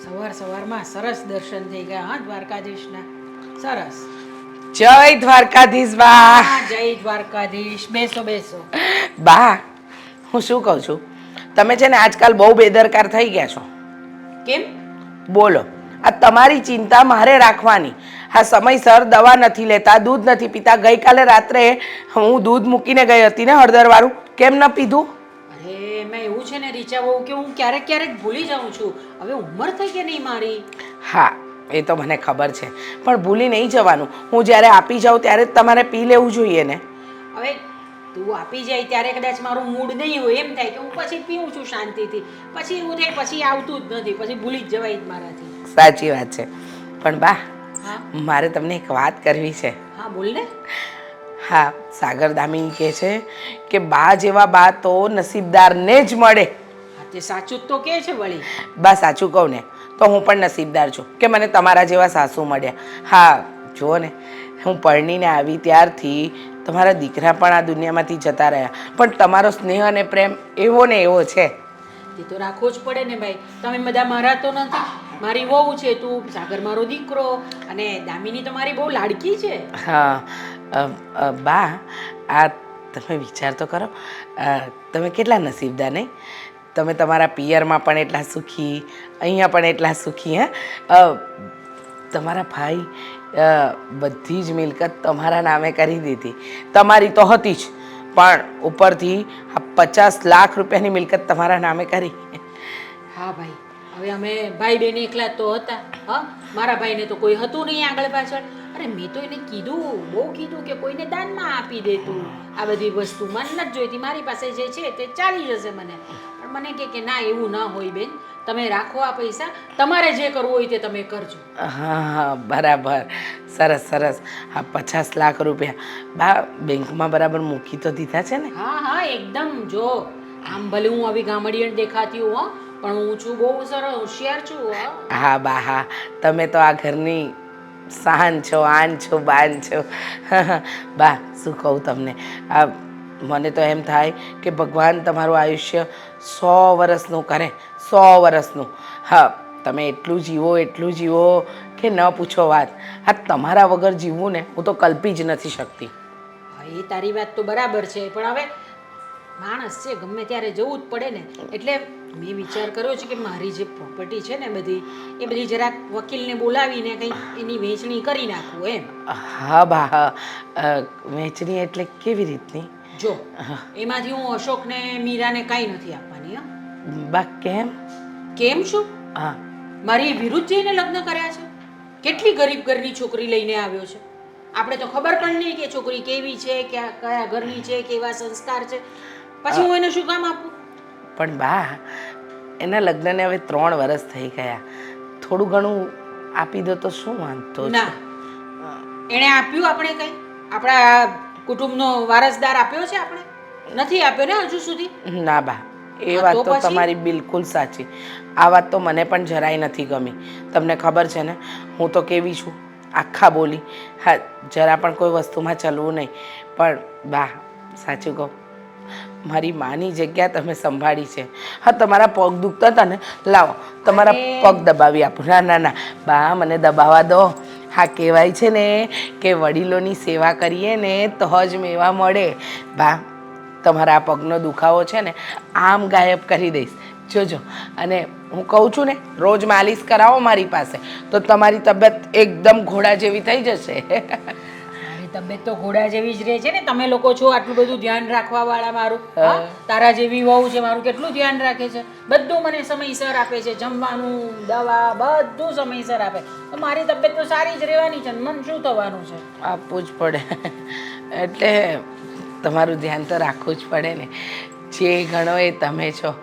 સવારમાં સરસ દર્શન થઈ ગયા હા દ્વારકાધીશના. સરસ. જય દ્વારકાધીશ બા. હા જય દ્વારકાધીશ. બેસો બેસો. બા, હું શું કહું છું, તમે છે ને આજકાલ બહુ બેદરકાર થઈ ગયા છો. કેમ? બોલો, આ તમારી ચિંતા મારે રાખવાની. હા, સમયસર દવા નથી લેતા, દૂધ નથી પીતા. ગઈકાલે રાત્રે હું દૂધ મૂકીને ગઈ હતી ને હળદરવાળું, કેમ ન પીધું? અરે એમાં એવું છે ને રીચા બહુ કે હું ક્યારેક ક્યારેક ભૂલી જાઉં છું. હવે ઉંમર થઈ કે નહીં મારી. હા, એ તો મને ખબર છે, પણ ભૂલી નહીં જવાનું. હું જ્યારે આપી જાઉં ત્યારે જ તમારે પી લેવું જોઈએ ને. હવે તું આપી જાય ત્યારે કદાચ મારું મૂડ નહીં હોય, એમ થાય કે હું પછી પીઉં છું શાંતિથી. પછી એવું થાય પછી આવતું જ નથી, પછી ભૂલી જ જવાય જ મારાથી. સાચી વાત છે, પણ બા, હા મારે તમને એક વાત કરવી છે. હા બોલ ને. હા, સાગર દામિની કહે છે કે બા જેવા બા તો નસીબદારને જ મળે. હા તે સાચું જ તો કે છે વળી. બા સાચું કહું ને તો હું પણ નસીબદાર છું કે મને તમારા જેવા સાસુ મળ્યા. હા, જુઓ ને, હું પરણીને આવી ત્યારથી તમારા દીકરા પણ આ દુનિયામાંથી જતા રહ્યા, પણ તમારો સ્નેહ અને પ્રેમ એવો ને એવો છે. તે તો રાખવો જ પડે ને ભાઈ. તમે બધા મારા તો નથી. મારી વહુ છે તું, સાગર મારો દીકરો, અને દામિની તો મારી બહુ લાડકી છે. હા, બા, આ તમે વિચાર તો કરો, તમે કેટલા નસીબદાર નહીં? તમે તમારા પિયરમાં પણ એટલા સુખી, અહીંયા પણ એટલા સુખી. હે, તમારા ભાઈ બધી જ મિલકત તમારા નામે કરી દીધી. તમારી તો હતી જ, પણ ઉપરથી આ 50 લાખ રૂપિયાની મિલકત તમારા નામે કરી. હા ભાઈ, હવે અમે ભાઈ બહેન એકલા તો હતા. હા, મારા ભાઈને તો કોઈ હતું નહીં આગળ પાછળ. અરે મેં તો એને કીધું, બહુ કીધું કે કોઈને દાનમાં આપી દે તું. આ બધી વસ્તુ મને નથી જોઈતી, મારી પાસે જે છે તે ચાલી જશે મને. પણ મને કે ના, એવું ના હોય બેન, તમે રાખો આ પૈસા, તમારે જે કરવું હોય તે તમે કરજો. હા હા, બરાબર, સરસ સરસ. હા, 50 લાખ રૂપિયા બા બેંકમાં બરાબર મૂકી તો દીધા છે ને? હા હા એકદમ. જો આમ ભલે હું આવી ગામડિયન દેખાતી હું, હો, પણ હું છું બહુ સરસ હોશિયાર છું. હો. હા બા, હા, તમે તો આ ઘરની શાન છો, આન છો, બાન છો. બા, શું કહું તમને, આ મને તો એમ થાય કે ભગવાન તમારું આયુષ્ય 100 વર્ષનું કરે, 100 વર્ષનું. હા, તમે એટલું જીવો કે ન પૂછો વાત. આ તમારા વગર જીવવું ને હું તો કલ્પી જ નથી શકતી. હા એ તારી વાત તો બરાબર છે, પણ હવે માણસ છે, ગમે ત્યારે જવું જ પડે ને. એટલે મેં વિચાર કર્યો છે કે મારી જે પ્રોપર્ટી છે ને એ બધી જરાક વકીલને બોલાવીને કંઈક એની વહેંચણી કરી નાખું એમ. હા બા, હા, વહેંચણી એટલે કેવી રીતની? જો એમાંથી હું અશોકને મીરાને કાંઈ નથી આપવાની. હા બા, કેમ? કેમ શું? હા, મારી વિરુદ્ધ જઈને લગ્ન કર્યા છે. કેટલી ગરીબ ઘરની છોકરી લઈને આવ્યો છે. આપણે તો ખબર પણ નહીં કે છોકરી કેવી છે, કયા ઘરની છે, કેવા સંસ્કાર છે. પછી હું એને શું કામ આપું? પણ બા, એના લગ્નને હવે 3 વર્ષ થઈ ગયા. થોડું ઘણું આપી દો તો શું વાંધો છે? ના, એણે આપ્યું આપણે કંઈ? આપણા કુટુંબનો વારસદાર આપ્યો છે આપણે? નથી આપ્યો ને હજુ સુધી. ના બા, એ હા વાત તો તો પછી તમારી બિલકુલ સાચી. આ વાત તો મને પણ જરાય નથી ગમી. તમને ખબર છે ને, હું તો કેવી છું, આખા બોલી. હા, જરા પણ કોઈ વસ્તુમાં ચલવું નહીં. પણ બા, સાચું કહું, મારી માની જગ્યા તમે સંભાળી છે. હા, તમારા પગ દુખતા હતા ને, લાવો તમારા પગ દબાવી આપું. ના ના ના બા, મને દબાવવા દો. હા, કહેવાય છે ને કે વડીલોની સેવા કરીએ ને તો જ મેવા મળે. બા, તમારા આ પગનો દુખાવો છે ને આમ ગાયબ કરી દઈશ, જોજો. અને હું કહું છું ને, રોજ માલિશ કરાવો મારી પાસે, તો તમારી તબિયત એકદમ ઘોડા જેવી થઈ જશે. મારી તબિયત તો ઘોડા જેવી જ રહે છે ને. તમે લોકો છો આટલું બધું ધ્યાન રાખવા વાળા મારું. હા, તારા જેવી વહુ છે, મારું કેટલું ધ્યાન રાખે છે. બધું મને સમયસર આપે છે, જમવાનું, દવા, બધું સમયસર આપે. તો મારી તબિયત તો સારી જ રહેવાની છે. મન શું થવાનું છે? આપવું જ પડે, એટલે તમારું ધ્યાન તો રાખવું જ પડે ને. જે ગણો એ તમે છો.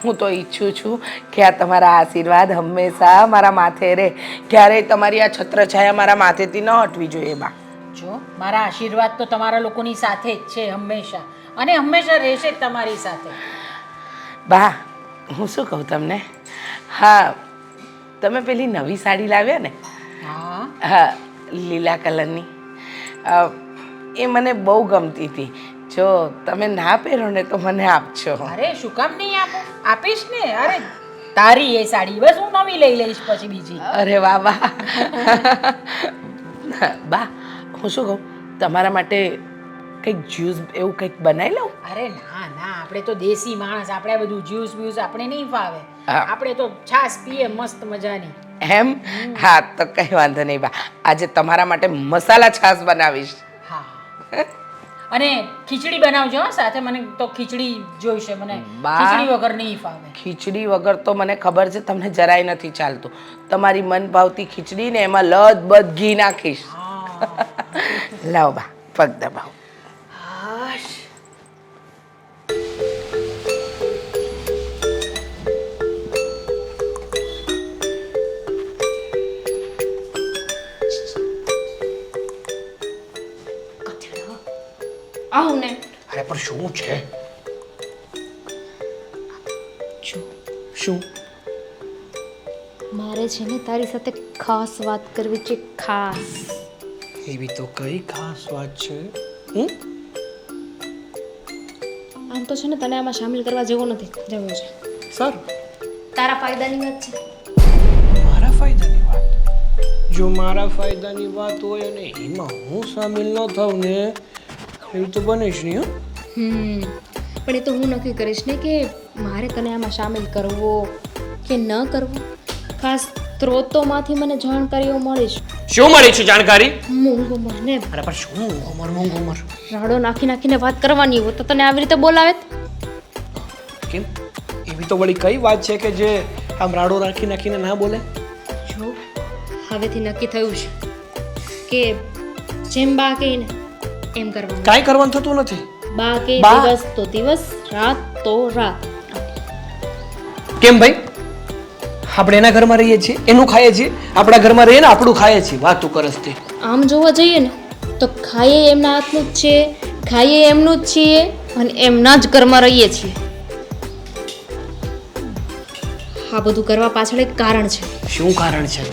હું તો ઈચ્છું છું કે આ તમારા આશીર્વાદ હંમેશા મારા માથે રહે. ક્યારેય તમારી આ છત્રછાયા મારા માથેથી ન હટવી જોઈએ બા. જો મારા આશીર્વાદ તો તમારા લોકોની સાથે જ છે હંમેશા, અને હંમેશા રહેશે જ તમારી સાથે. બા, હું શું કહું તમને, હા, તમે પેલી નવી સાડી લાવ્યા ને, હા હા, લીલા કલરની, એ મને બહુ ગમતી હતી. જો તમે ના પહેરો ને તો મને આપજો. અરે શું કામ નહીં આપું? આપીશ ને. અરે તારી એ સાડી બસ હું નવી લઈ લઈશ પછી બીજી. અરે વાહ વાહ બા હું શું કહું તમારા માટે કંઈક જ્યુસ એવું કંઈક બનાવી લઉં? અરે ના ના, આપણે તો દેશી માણસ, આપણે આ બધું જ્યુસ બ્યુસ આપણે નહીં ફાવે. હા. આપણે તો છાશ પીએ મસ્ત મજાની. એમ? હા તો કંઈ વાંધો નહીં બા, આજે તમારા માટે મસાલા છાશ બનાવીશ. હા, અને ખીચડી બનાવજો હો સાથે, મને તો ખીચડી જોઈશે, મને બા. ખીચડી વગર નહીં ફાવે. ખીચડી વગર તો મને ખબર છે તમને જરાય નથી ચાલતું. તમારી મન ભાવતી ખીચડી ને એમાં લદ ઘી નાખીશ. હા. લાવ બા પગ દબાવો. હાશ. આવું ને અરે પણ શું છે? જો શું? મારે છે ને તારી સાથે ખાસ વાત કરવી છે, ખાસ. એવી તો કઈ ખાસ વાત છે? આમ તો છે ને તને આમાં સામેલ કરવા જેવું નથી, જવું છે સર, તારા ફાયદાની વાત છે. મારા ફાયદાની વાત? જો મારા ફાયદાની વાત હોય અને એમાં હું સામેલ ન થાઉં ને એવું તો બને જ નહીં. પણ એ તો હું નક્કી કરીશ ને કે મારે તને આમાં સામેલ કરવો કે ન કરવો. ખાસ સ્ત્રોતોમાંથી મને જાણકારીઓ મળી છે. શું મળી છે જાણકારી? મૂંગુમરને અરે પણ શું મોંઘુમર? રાડો નાખીને વાત કરવાની હોય તો તને આવી રીતે બોલાવે? કેમ? એવી તો વળી કઈ વાત છે કે જે આમ રાડો નાખીને ના બોલે? જો હવેથી નક્કી થયું છે કે જેમ બા કહે ને એમ કરવાનું. કાંઈ કરવાનું થતું નથી. બા કે બા. દિવસ તો દિવસ, રાત તો રાત. કેમ ભાઈ? આપણે એના ઘરમાં રહીએ છીએ, એનું ખાઈએ છીએ, આપણા ઘરમાં રહીએ ને આપણું ખાઈએ છીએ. વાતું કરસ તે. આમ જોવા જઈએ ને તો ખાઈએ એમના હાથનું જ છે, ખાઈએ એમનું જ છીએ અને એમના જ ઘરમાં રહીએ છીએ. આ બધું કરવા પાછળ એક કારણ છે. શું કારણ છે?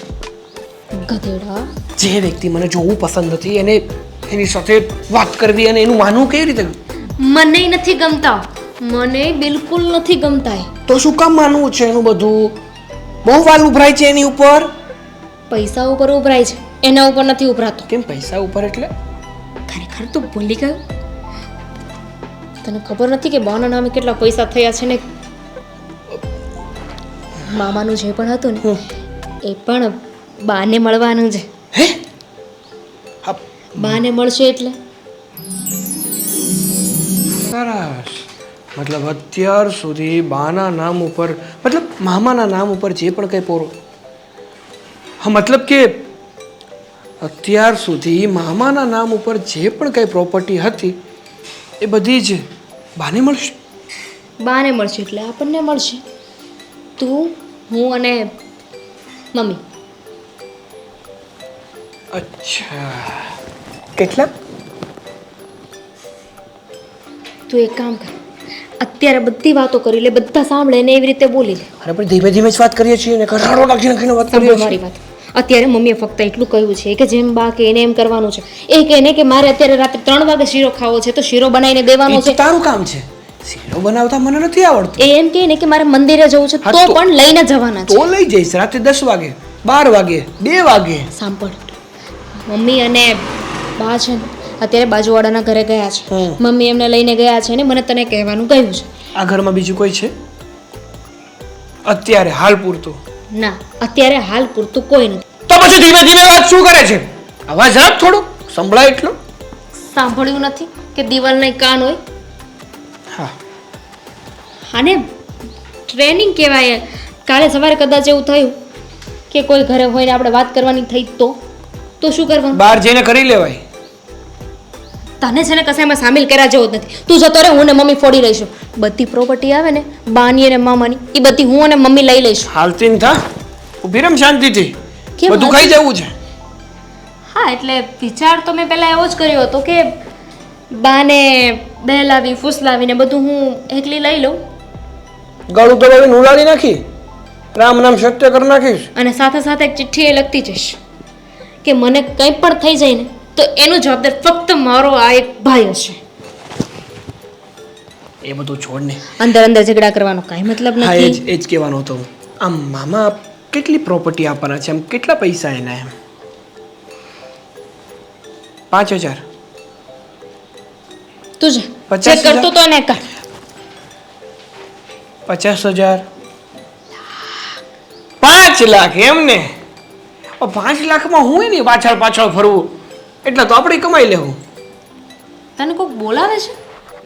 ગધેડા, જે વ્યક્તિ મને જોવું પસંદ નથી એને એની સાથે વાત કરવી અને એનું માનવું કેવી રીતે? મને નથી ગમતા, મને બિલકુલ નથી ગમતા એ. તો શું કામ માનવું છે એનું બધું? બહુ વાલ ઉભરાય છે એની ઉપર. પૈસા ઉપર ઉભરાય છે, એના ઉપર નથી ઉભરાતો. કેમ પૈસા ઉપર એટલે? ખરેખર તું ભૂલી ગયો? તને ખબર નથી કે બાના નામે કેટલા પૈસા થયા છે ને? મામાનું જે પણ હતું ને એ પણ બાને મળવાનું છે. હે? હા, બાને મળશે એટલે સરસ. મતલબ અત્યાર સુધી બાના નામ ઉપર, મતલબ મામાના નામ ઉપર જે પણ કંઈ પોરો, હા મતલબ કે અત્યાર સુધી મામાના નામ ઉપર જે પણ કંઈ પ્રોપર્ટી હતી એ બધી જ બાને મળશે. બાને મળશે એટલે આપણને મળશે. તું, હું અને મમ્મી. અચ્છા, કેટલા? તું એક કામ કર, અત્યારે બધી વાતો કરી લે, બધા સાંભળે ને એવી રીતે બોલી લે. અરે પણ ધીમે ધીમે જ વાત કરીએ છીએ ને, કરાડો નાખીને વાત કરીએ સાંભળ મારી છીએ. વાત. અત્યારે મમ્મીએ ફક્ત એટલું કહ્યું છે કે જેમ બા કે એને એમ કરવાનું છે. એ કહે ને કે મારે અત્યારે રાત્રે 3 વાગે શીરો ખાવો છે તો શીરો બનાવીને દેવાનો એ તો છે. તારું કામ છે. શીરો બનાવતા મને નથી આવડતું. એ એમ કહે ને કે મારે મંદિરે જવું છે હા તો તો- પણ લઈને જવાના છે. તો લઈ જઈશ રાતે 10 વાગે, 12 વાગે, 2 વાગે. સાંભળ, મમ્મી અને બા છે ને અત્યારે બાજુવાળાના ઘરે ગયા છે. મમ્મી એમને લઈને ગયા છે ને મને તને કહેવાનું કહ્યું છે. આ ઘરમાં બીજું કોઈ છે અત્યારે હાલ પૂરતું? ના, અત્યારે હાલ પૂરતું કોઈ નથી. તો પછી ધીમે ધીમે વાત શું કરે છે? અવાજ રાખ થોડો, સંભળાય એટલો. સાંભળ્યું નથી કે દિવાલના કાન હોય? હા, આને ટ્રેનિંગ કહેવાય. કાલે સવારે કદાચ એવું થયું કે કોઈ ઘરે હોય ને આપણે વાત કરવાની થઈ તો શું કરવાનું? બહાર જઈને કરી લેવાય. તને છે ને કશામાં સામેલ કર્યા જેવો જ નથી. તું જતો રહે, હું ને મમ્મી ફોડી લઈશું. બધી પ્રોપર્ટી આવે ને બાની અને મામાની એ બધી હું અને મમ્મી લઈ લઈશું. હાલતી ન થા, ઊભી રમ શાંતિથી. કેમ બધું ખાઈ જવું છે. હા, એટલે વિચાર તો મેં પહેલાં એવો જ કર્યો હતો કે બાને બહેલાવી ફૂસલાવીને બધું હું એકલી લઈ લઉં ગળું તો હવે ઉલાળી નાખી, રામ નામ સત્ય કરી નાખીશ. અને સાથે સાથે એક ચિઠ્ઠી એ લખતી જઈશ કે મને કંઈ પણ થઈ જાય ને તો એનું જવાબદાર ફક્ત મારો આ એક ભાઈ હશે. એ બધું છોડ ને. અંદર અંદર ઝઘડા કરવાનો કાંઈ મતલબ હા, નથી. એ જ કહેવાનો હતો હું. આમ મામા કેટલી પ્રોપર્ટી આપવાના છે? આમ કેટલા પૈસા એના એમ? 5,000? તું જે 50,000? ચેક કરતો તો ને કર. 50,000? 5 લાખ એમ ને? 5 લાખમાં હું નહીં પાછળ પાછળ ફરવું, એટલે તો આપણે કમાઈ લેવું. તને કોક બોલાવે છે?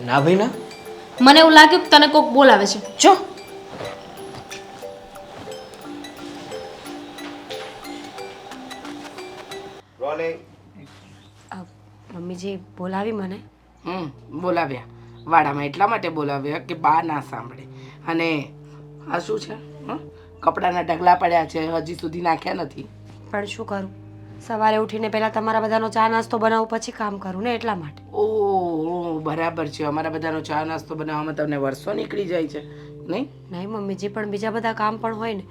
ના ભાઈ ના. મને એવું લાગ્યું કે તને કોક બોલાવે છે. જો મમ્મીજી બોલાવી મને. બોલાવ્યા વાડામાં એટલા માટે બોલાવ્યા કે બા ના સાંભળે. અને આ શું છે? કપડાના ઢગલા પડ્યા છે, હજી સુધી નાખ્યા નથી. પણ શું કરું, સવારે ઉઠીને પહેલા તમારા બધાનો ચા નાસ્તો બનાવું, પછી કામ કરું ને, એટલા માટે. ઓહ બરાબર છે. અમારા બધાનો ચા નાસ્તો બનાવવામાં તમને વર્ષો નીકળી જાય છે નહીં? નહીં મમ્મીજી, પણ બીજા બધા કામ પણ હોય ને.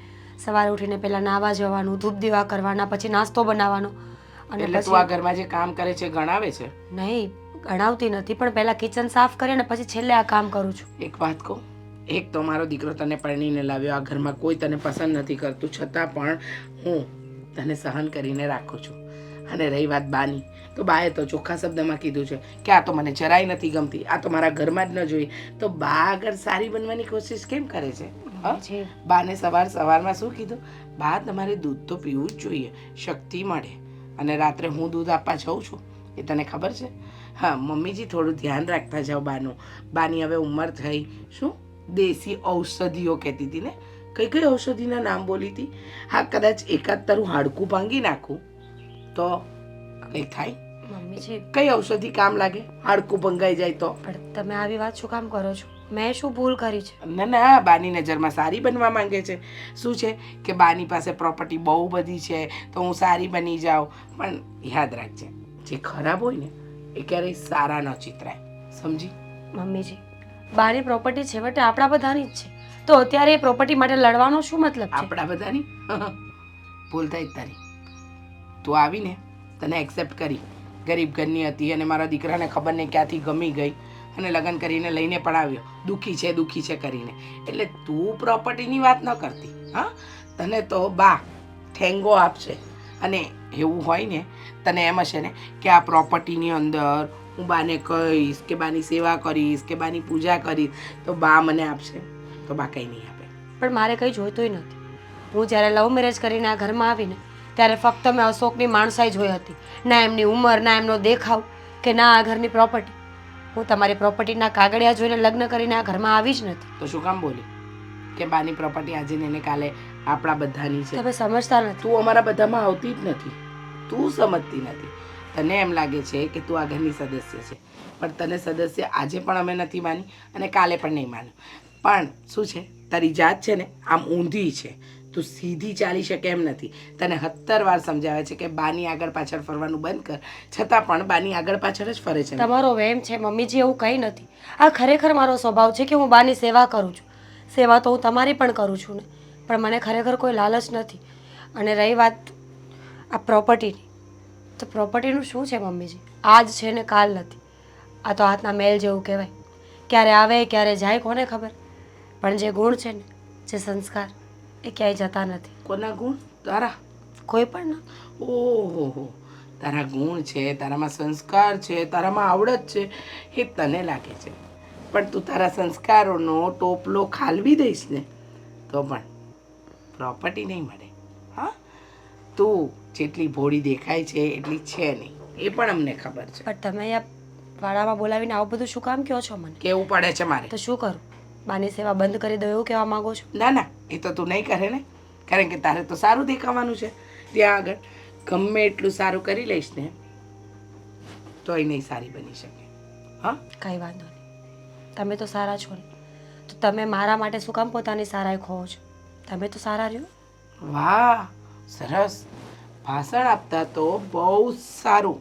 સવારે ઉઠીને પહેલા નાવા જવાનું, ધૂપ દીવા કરવાના, પછી નાસ્તો બનાવવાનો. અને એટલે તું આ ઘરમાં જે કામ કરે છે ગણાવે છે? નહીં ગણાવતી નથી, પણ પહેલા કિચન સાફ કરે ને પછી છેલ્લે આ કામ કરું છું. એક વાત કહું, એક તો મારો દીકરો તને પરણીને લાવ્યો, આ ઘરમાં કોઈ તને પસંદ નથી કરતું, છતાં પણ હું તને સહન કરીને રાખું છું. અને રહી વાત બાની, તો બાએ તો ચોખ્ખા શબ્દમાં કીધું છે કે આ તો મને જરાય નથી ગમતી, આ તો મારા ઘરમાં જ ન જોઈએ. તો બા આગળ સારી બનવાની કોશિશ કેમ કરે છે? બાને સવારમાં શું કીધું? બા તમારે દૂધ તો પીવું જ જોઈએ, શક્તિ મળે. અને રાત્રે હું દૂધ આપવા જાઉં છું, એ તને ખબર છે? હા મમ્મીજી, થોડું ધ્યાન રાખતા જાઓ બાનું. બાની હવે ઉંમર થઈ. શું દેશી ઔષધિઓ કહેતી હતી ને? કઈ કઈ ઔષધિના નામ બોલી હતી? હા કદાચ એકાદ તારું હાડકું ભાંગી નાખું તો કંઈ થાય? મમ્મીજી કઈ ઔષધિ કામ લાગે હાડકું ભંગાઈ જાય તો? પણ તમે આવી વાત શું કામ કરો છો? મેં શું ભૂલ કરી છે? ના ના, બાની નજરમાં સારી બનવા માંગે છે. શું છે કે બાની પાસે પ્રોપર્ટી બહુ બધી છે તો હું સારી બની જાઉં. પણ યાદ રાખજે, જે ખરાબ હોય ને એ ક્યારેય સારા ન ચિતરાય, સમજી? મમ્મીજી બાની પ્રોપર્ટી છેવટે આપણા બધાની જ છે, તો અત્યારે એ પ્રોપર્ટી માટે લડવાનો શું મતલબ છે? આપણા બધાની ભૂલ થઈ જ તારી. તું આવીને તને એક્સેપ્ટ કરી, ગરીબ ઘરની હતી અને મારા દીકરાને ખબર નહીં ક્યાંથી ગમી ગઈ અને લગ્ન કરીને લઈને પણ આવ્યો, દુઃખી છે કરીને. એટલે તું પ્રોપર્ટીની વાત ન કરતી. હા, તને તો બા ઠેંગો આપશે. અને એવું હોય ને, તને એમ હશે ને કે આ પ્રોપર્ટીની અંદર હું બાને કહીશ કે બાની સેવા કરીશ કે બાની પૂજા કરીશ તો બા મને આપશે, તો બા કંઈ નહીં આપે. પણ મારે કંઈ જોઈતું નથી. હું જ્યારે લવ મેરેજ કરીને આ ઘરમાં આવીને ત્યારે ફક્ત મેં અશોકની માણસાઈ જોઈ હતી, ના એમની ઉંમર, ના એમનો દેખાવ, કે ના આ ઘરની પ્રોપર્ટી. હું તમારી પ્રોપર્ટીના કાગળિયા જોઈને લગ્ન કરીને આ ઘરમાં આવી જ નથી. તો શું કામ બોલી કે બાની પ્રોપર્ટી આજે ને કાલે આપણા બધાની છે? તમે સમજતા નથી. તું અમારા બધામાં આવતી જ નથી, તું સમજતી નથી. તને એમ લાગે છે કે તું આ ઘરની સદસ્ય છે, પણ તને સદસ્ય આજે પણ અમે નથી માની અને કાલે પણ નહીં માન્યું. પણ શું છે, તારી જાત છે ને આમ ઊંધી છે, તું સીધી ચાલી શકે એમ નથી. તને 70 વાર સમજાવે છે કે બાની આગળ પાછળ ફરવાનું બંધ કર, છતાં પણ બાની આગળ પાછળ જ ફરે છે. તમારો વહેમ છે મમ્મીજી, એવું કંઈ નથી. આ ખરેખર મારો સ્વભાવ છે કે હું બાની સેવા કરું છું. સેવા તો હું તમારી પણ કરું છું ને, પણ મને ખરેખર કોઈ લાલચ નથી. અને રહી વાત આ પ્રોપર્ટીની, તો પ્રોપર્ટીનું શું છે મમ્મીજી? આજ છે ને કાલ નથી. આ તો હાથના મેલ જેવું કહેવાય, ક્યારે આવે ક્યારે જાય કોને ખબર. પણ જે ગુણ છે ને, જે સંસ્કાર, એ ક્યાંય જતા નથી. કોના ગુણ? તારા? કોઈ પણ ના. ઓહો, તારા ગુણ છે, તારામાં સંસ્કાર છે, તારામાં આવડત છે, એ તને લાગે છે. પણ તું તારા સંસ્કારોનો ટોપલો ખાલવી દઈશ ને તો પણ પ્રોપર્ટી નહીં મળે. હા, તું જેટલી ભોળી દેખાય છે એટલી છે નહીં, એ પણ અમને ખબર છે. પણ તમે અહીંયા વાડામાં બોલાવીને આવું બધું શું કામ કહો છો મને? કેવું પડે છે મારે. તો શું કરું? બાની સેવા બંધ કરી દો એવું કહેવા માંગો છો? ના ના, એ તો તું નહીં કરે ને, કારણ કે તારે તો સારું દેખાવાનું છે. ત્યાં આગળ ગમે એટલું સારું કરી લઈશ ને તોય નહીં સારી બની શકે. હા, કાંઈ વાંધો નહીં, તમે તો સારા છો ને, તો તમે મારા માટે શું કામ પોતાની સારાઈ ખોવો છો? તમે તો સારા રહ્યો. વાહ, સરસ. ભાષણ આપતા તો બહુ સારું,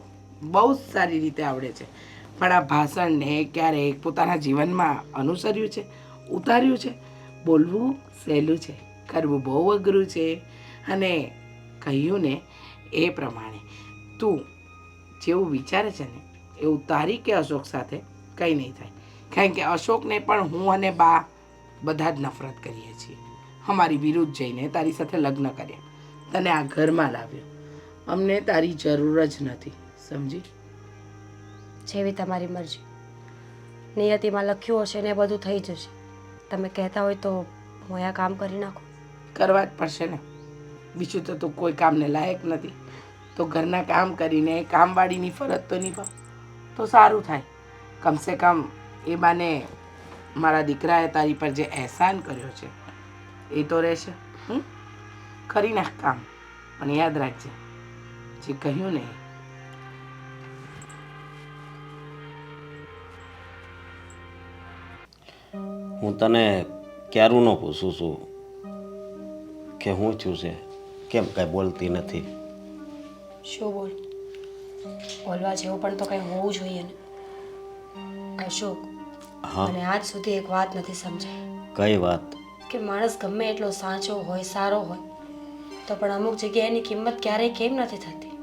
બહુ જ સારી રીતે આવડે છે. પણ આ ભાષણને ક્યારેક પોતાના જીવનમાં અનુસર્યું છે, ઉતાર્યું છે? બોલવું સહેલું છે, કરવું બહુ અઘરું છે. અને કહ્યું ને એ પ્રમાણે તું જેવું વિચારે છે ને એવું તારી કે અશોક સાથે કંઈ નહીં થાય. કારણ કે અશોકને પણ હું અને બા બધા જ નફરત કરીએ છીએ. અમારી વિરુદ્ધ જઈને તારી સાથે લગ્ન કર્યા, તને આ ઘરમાં લાવ્યો. અમને તારી જરૂર જ નથી, સમજી? જેવી તમારી મરજી. નિયતિમાં લખ્યું હશે ને એ બધું થઈ જશે. તમે કહેતા હોય તો હું આ કામ કરી નાખું. કરવા જ પડશે ને, બીજું તો તું કોઈ કામને લાયક નથી. તો ઘરના કામ કરીને કામવાળીની ફરજ તો નિભાવ તો સારું થાય. કમસે કમ એ બાને મારા દીકરાએ તારી પર જે અહેસાન કર્યો છે એ તો રહેશે. કરી નાખ કામ, પણ યાદ રાખજે જે કહ્યું ને. હું તને ક્યારું ન પૂછું છું કે હું છું છે, કેમ કાંઈ બોલતી નથી? શું બોલ? બોલવા જેવું પણ તો કંઈ હોવું જોઈએ ને. અશોક, હા. મને આજ સુધી એક વાત નથી સમજાઈ કઈ વાત? કે માણસ ગમે એટલો સાચો હોય, સારો હોય, તો પણ અમુક જગ્યાએ એની કિંમત ક્યારેય કેમ નથી થતી?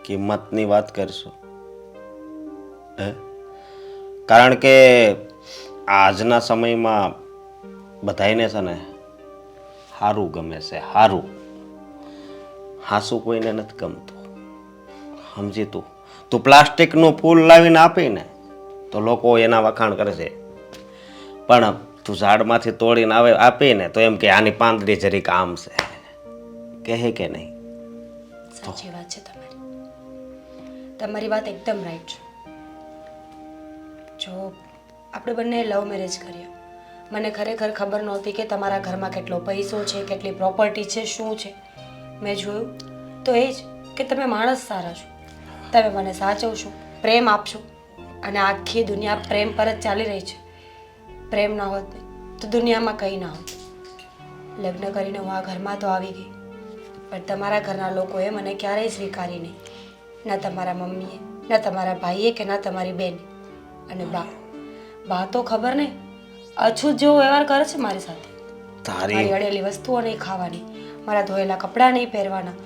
કિંમતની વાત કરશો? હે? કારણ કે આજના સમયમાં બધાયને છે ને સારું ગમે છે, સારું. હાસું કોઈને નથી ગમતું, સમજી તું? તું પ્લાસ્ટિકનું ફૂલ લાવીને આપીને તો લોકો એના વખાણ કરે છે, પણ તું ઝાડમાંથી તોડીને આપીને તો એમ કે આની પાંદડી જરીક આમ છે, કહે કે નહીં? સાચી વાત છે તમારી. તમારી વાત એકદમ રાઈટ છે. જો આપણે બંને લવ મેરેજ કર્યા, મને ખરેખર ખબર નહોતી કે તમારા ઘરમાં કેટલો પૈસો છે, કેટલી પ્રોપર્ટી છે, શું છે. મેં જોયું તો એ જ કે તમે માણસ સારા છો, તમે મને સાચવશો, પ્રેમ આપશો, અને આખી દુનિયા પ્રેમ પર જ ચાલી રહી છે. પ્રેમ ના હોત ને તો દુનિયામાં કંઈ ના હોત. લગ્ન કરીને હું આ ઘરમાં તો આવી ગઈ, પણ તમારા ઘરના લોકોએ મને ક્યારેય સ્વીકારી નહીં. ના તમારા મમ્મીએ, ના તમારા ભાઈએ, કે ના તમારી બેન. અને બા તો ખબર નહીં અછૂત જેવો વ્યવહાર કરે છે મારી સાથે. મારી અડેલી વસ્તુઓ નહીં ખાવાની, મારા ધોયેલા કપડાં નહીં પહેરવાના.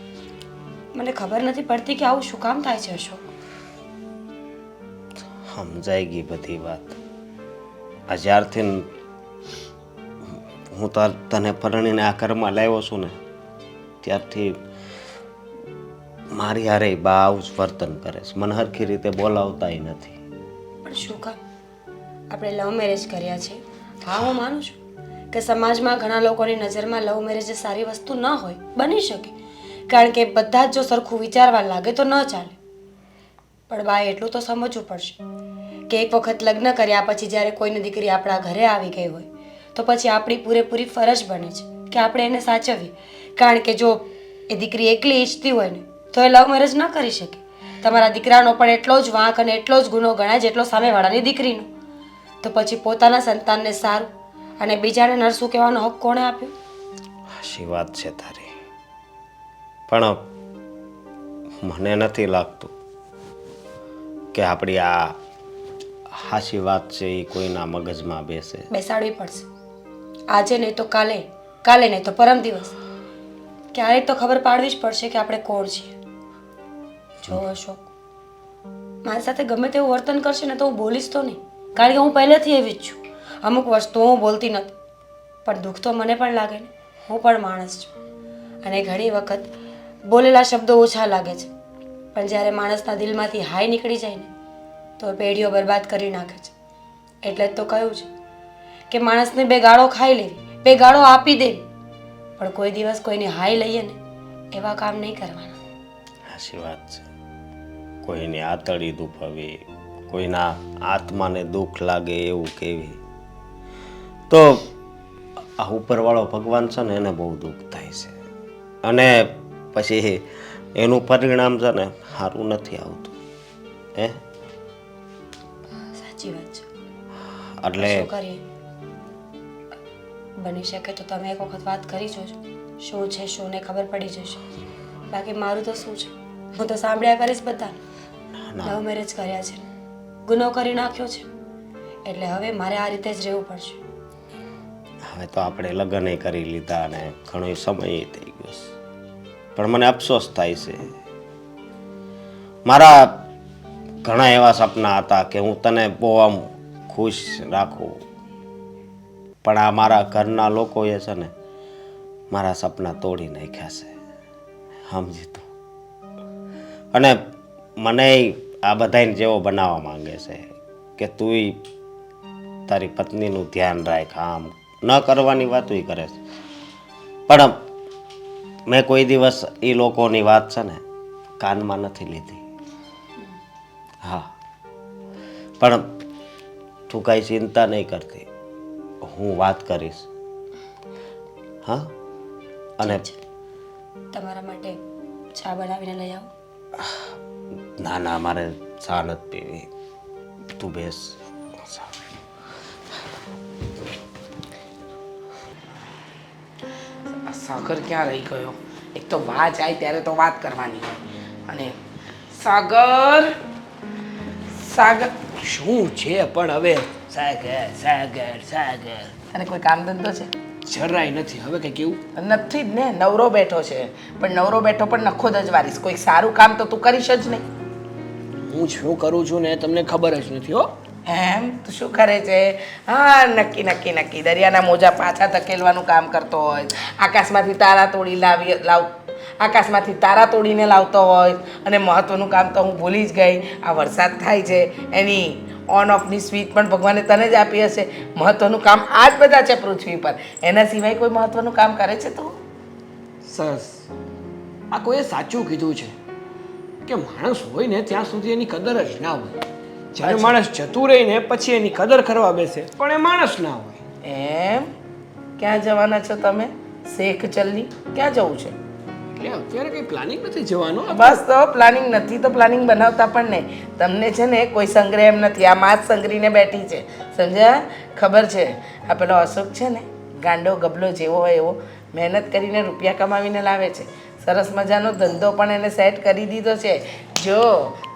મને ખબર નથી પડતી કે આવું શું કામ થાય છે અશોક. સમજાઈ ગઈ બધી વાત. આ જ્યારથી હું તને પરણીને આ ઘરમાં લાવ્યો છું ને ત્યારથી મારી હારે બા આવું જ વર્તન કરે છે, મને હરખી રીતે બોલાવતાય નથી. પણ શું કામ? આપણે લવ મેરેજ કર્યા છે. હા, હું માનું છું કે સમાજમાં ઘણા લોકોની નજરમાં લવ મેરેજ એ સારી વસ્તુ ન હોય, બની શકે, કારણ કે બધા જ જો સરખું વિચારવા લાગે તો ન ચાલે. પણ બાએ એટલું તો સમજવું પડશે કે એક વખત લગ્ન કર્યા પછી જ્યારે કોઈની દીકરી આપણા ઘરે આવી ગઈ હોય તો પછી આપણી પૂરેપૂરી ફરજ બને છે કે આપણે એને સાચવીએ. કારણ કે જો એ દીકરી એકલી ઈચ્છતી હોય ને તો એ લવ મેરેજ ન કરી શકે. તમારા દીકરાનો પણ એટલો જ વાંક અને એટલો જ ગુનો ગણાય જેટલો સામેવાળાની દીકરીનો. તો પછી પોતાના સંતાનને સારું અને બીજાને નરસું કહેવાનો હક કોણે આપ્યો? સાચી વાત છે તારી, પણ મને નથી લાગતું કે આપણી આ સાચી વાત છે એ કોઈના મગજમાં બેસે. બેસાડવી પડશે. આજે નહીં તો કાલે, કાલે નહીં તો પરમ દિવસ. ક્યારેક તો ખબર પાડવી જ પડશે કે આપણે કોણ છીએ. જો અશોક, મારી સાથે ગમે તેવું વર્તન કરશે ને તો હું બોલીશ તો નહીં, કારણ કે હું પહેલેથી એવી જ છું. અમુક વસ્તુઓ હું બોલતી નથી, પણ દુઃખ તો મને પણ લાગે ને, હું પણ માણસ છું. અને ઘણી વખત બોલેલા શબ્દો ઓછા લાગે છે, પણ જ્યારે માણસના દિલમાંથી હાય નીકળી જાય ને તો પેઢીઓ બરબાદ કરી નાખે છે. એટલે જ તો કહ્યું છે કે માણસને બે ગાળો ખાઈ લેવી, બે ગાળો આપી દેવી, પણ કોઈ દિવસ કોઈની હાય લઈએ ને એવા કામ નહીં કરવાના. સાચી વાત છે. કોઈની આતળી દુભાવી, કોઈના આત્માને દુઃખ લાગે એવું કેવી, તો આ ઉપરવાળો ભગવાન છે ને એને બહુ દુઃખ થાય છે, અને પછી એનું પરિણામ છે ને સારું નથી આવતું. હે, સાચી વાત છે. એટલે શું કરીએ? બની શકે તો તમે એક વખત વાત કરી જોજો, શું છે શું ને ખબર પડી જશે. બાકી મારું તો શું છે, હું તો સાંભળ્યા કરીશ બધા. લવ મેરેજ કર્યા છે, ગુનો કરી નાખ્યો છે, એટલે હવે મારે આ રીતે જ રહેવું પડશે. હવે તો આપણે લગ્ન કરી લીધા અને ઘણો સમય થઈ ગયો છે, પણ મને અફસોસ થાય છે. મારા ઘણા એવા સપના હતા કે હું તને બહુ આમ ખુશ રાખું, પણ આ મારા ઘરના લોકોએ છે ને મારા સપના તોડી નાખ્યા છે, સમજી તું. અને મને આ બધાને જેવો બનાવવા માંગે છે કે તુંય તારી પત્નીનું ધ્યાન રાખ, આમ ન કરવાની વાતું કરે છે. પણ મેં કોઈ દિવસ એ લોકોની વાત છે ને કાનમાં નથી લીધી. હા, પણ તું કાંઈ ચિંતા નહીં કરતી, હું વાત કરીશ. હા, અને તમારા માટે ચા બનાવીને લઈ આવો. ના ના, મારે ચા નથી પીવી, તું બેસ. સાગર ક્યાં રહી ગયો? એક તો વાત જાય ત્યારે તો વાત કરવાની હોય, અને સાગર સાગર શું છે પણ હવે? સાગર સાગર સાગર અને કોઈ કામ ધંધો છે? જરાય નથી. હવે કંઈ કેવું નથી જ ને, નવરો બેઠો છે. પણ નવરો બેઠો પણ નખો જ વારીશ. કોઈ સારું કામ તો તું કરીશ જ નહીં. હું શું કરું છું ને તમને ખબર જ નથી હો. એમ તું શું કરે છે? હા, નક્કી નક્કી નક્કી દરિયાના મોજા પાછા ધકેલવાનું કામ કરતો હોય, આકાશમાંથી તારા તોડી આકાશમાંથી તારા તોડીને લાવતો હોય. અને મહત્વનું કામ તો હું ભૂલી જ ગઈ, આ વરસાદ થાય છે એની ઓન ઓફની સ્વિચ પણ ભગવાને તને જ આપી હશે. મહત્વનું કામ આ જ બધા છે પૃથ્વી પર, એના સિવાય કોઈ મહત્વનું કામ કરે છે તું? સરસ. આ કોઈએ સાચું કીધું છે કે માણસ હોય ને ત્યાં સુધી એની કદર જ ના હોય. જ્યારે માણસ જતું રહીને પછી એની કદર કરવા બેસે પણ એ માણસ ના હોય. એમ ક્યાં જવાના છો તમે? શેખ ચલ્લી ક્યાં જવું છે? એટલે અત્યારે કંઈ પ્લાનિંગ નથી જવાનું. બસ તો પ્લાનિંગ નથી તો પ્લાનિંગ બનાવતા પણ નહીં. તમને છે ને કોઈ સંગ્રહ એમ નથી, આ માં જ સંગ્રહીને બેઠી છે, સમજ્યા? ખબર છે આ પેલો અશોક છે ને, ગાંડો ગબલો જેવો હોય એવો મહેનત કરીને રૂપિયા કમાવીને લાવે છે. સરસ મજાનો ધંધો પણ એને સેટ કરી દીધો છે. જો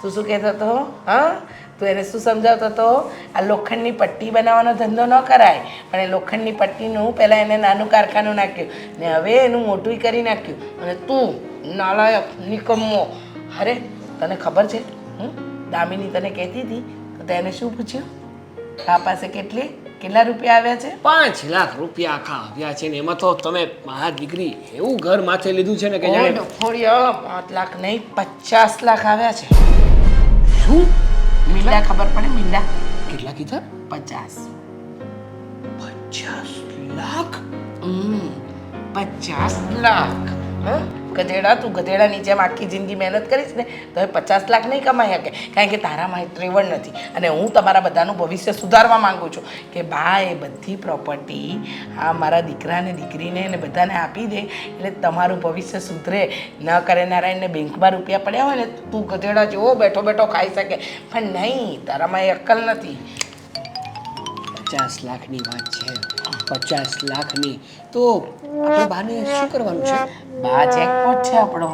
તું શું કહેતો હતો? હા, તું એને શું સમજાવતો હતો? આ લોખંડની પટ્ટી બનાવવાનો ધંધો ન કરાય, પણ એ લોખંડની પટ્ટીનું પહેલાં એને નાનું કારખાનું નાખ્યું ને હવે એનું મોટું કરી નાખ્યું. અને તું નાલાયક નિકમ્મો! અરે તને ખબર છે દામિની તને કહેતી હતી તો તેને શું પૂછ્યું? આ પાસે કેટલા રૂપિયા આવ્યા છે? 5 લાખ રૂપિયા આખા આવ્યા છે ને એમાં તો તમે મારા દીકરી એવું ઘર માથે લીધું છે ને કે જાણે 5 લાખ નહીં, 50 લાખ આવ્યા છે. શું? મીંડા ખબર પડે? મીંડા કેટલા કીધા? 50. 50 લાખ? 50 લાખ. હા, ગધેડા, તું ગધેડાની જેમ આખી જિંદગી મહેનત કરીશ ને તો એ 50 લાખ નહીં કમાઈ શકે, કારણ કે તારામાં ત્રેવડ નથી. અને હું તમારા બધાનું ભવિષ્ય સુધારવા માંગુ છું કે બા એ બધી પ્રોપર્ટી આ મારા દીકરા ને દીકરીને અને બધાને આપી દે એટલે તમારું ભવિષ્ય સુધરે. ન કરે નારાયણને બેંકમાં રૂપિયા પડ્યા હોય ને તું ગધેડા જેવો બેઠો બેઠો ખાઈ શકે, પણ નહીં, તારામાં એ અક્કલ નથી. 50 લાખની વાત છે. 50 લાખની તો આપણે બાને શું કરવાનું છે? બા જેકપોટ છે આપણો,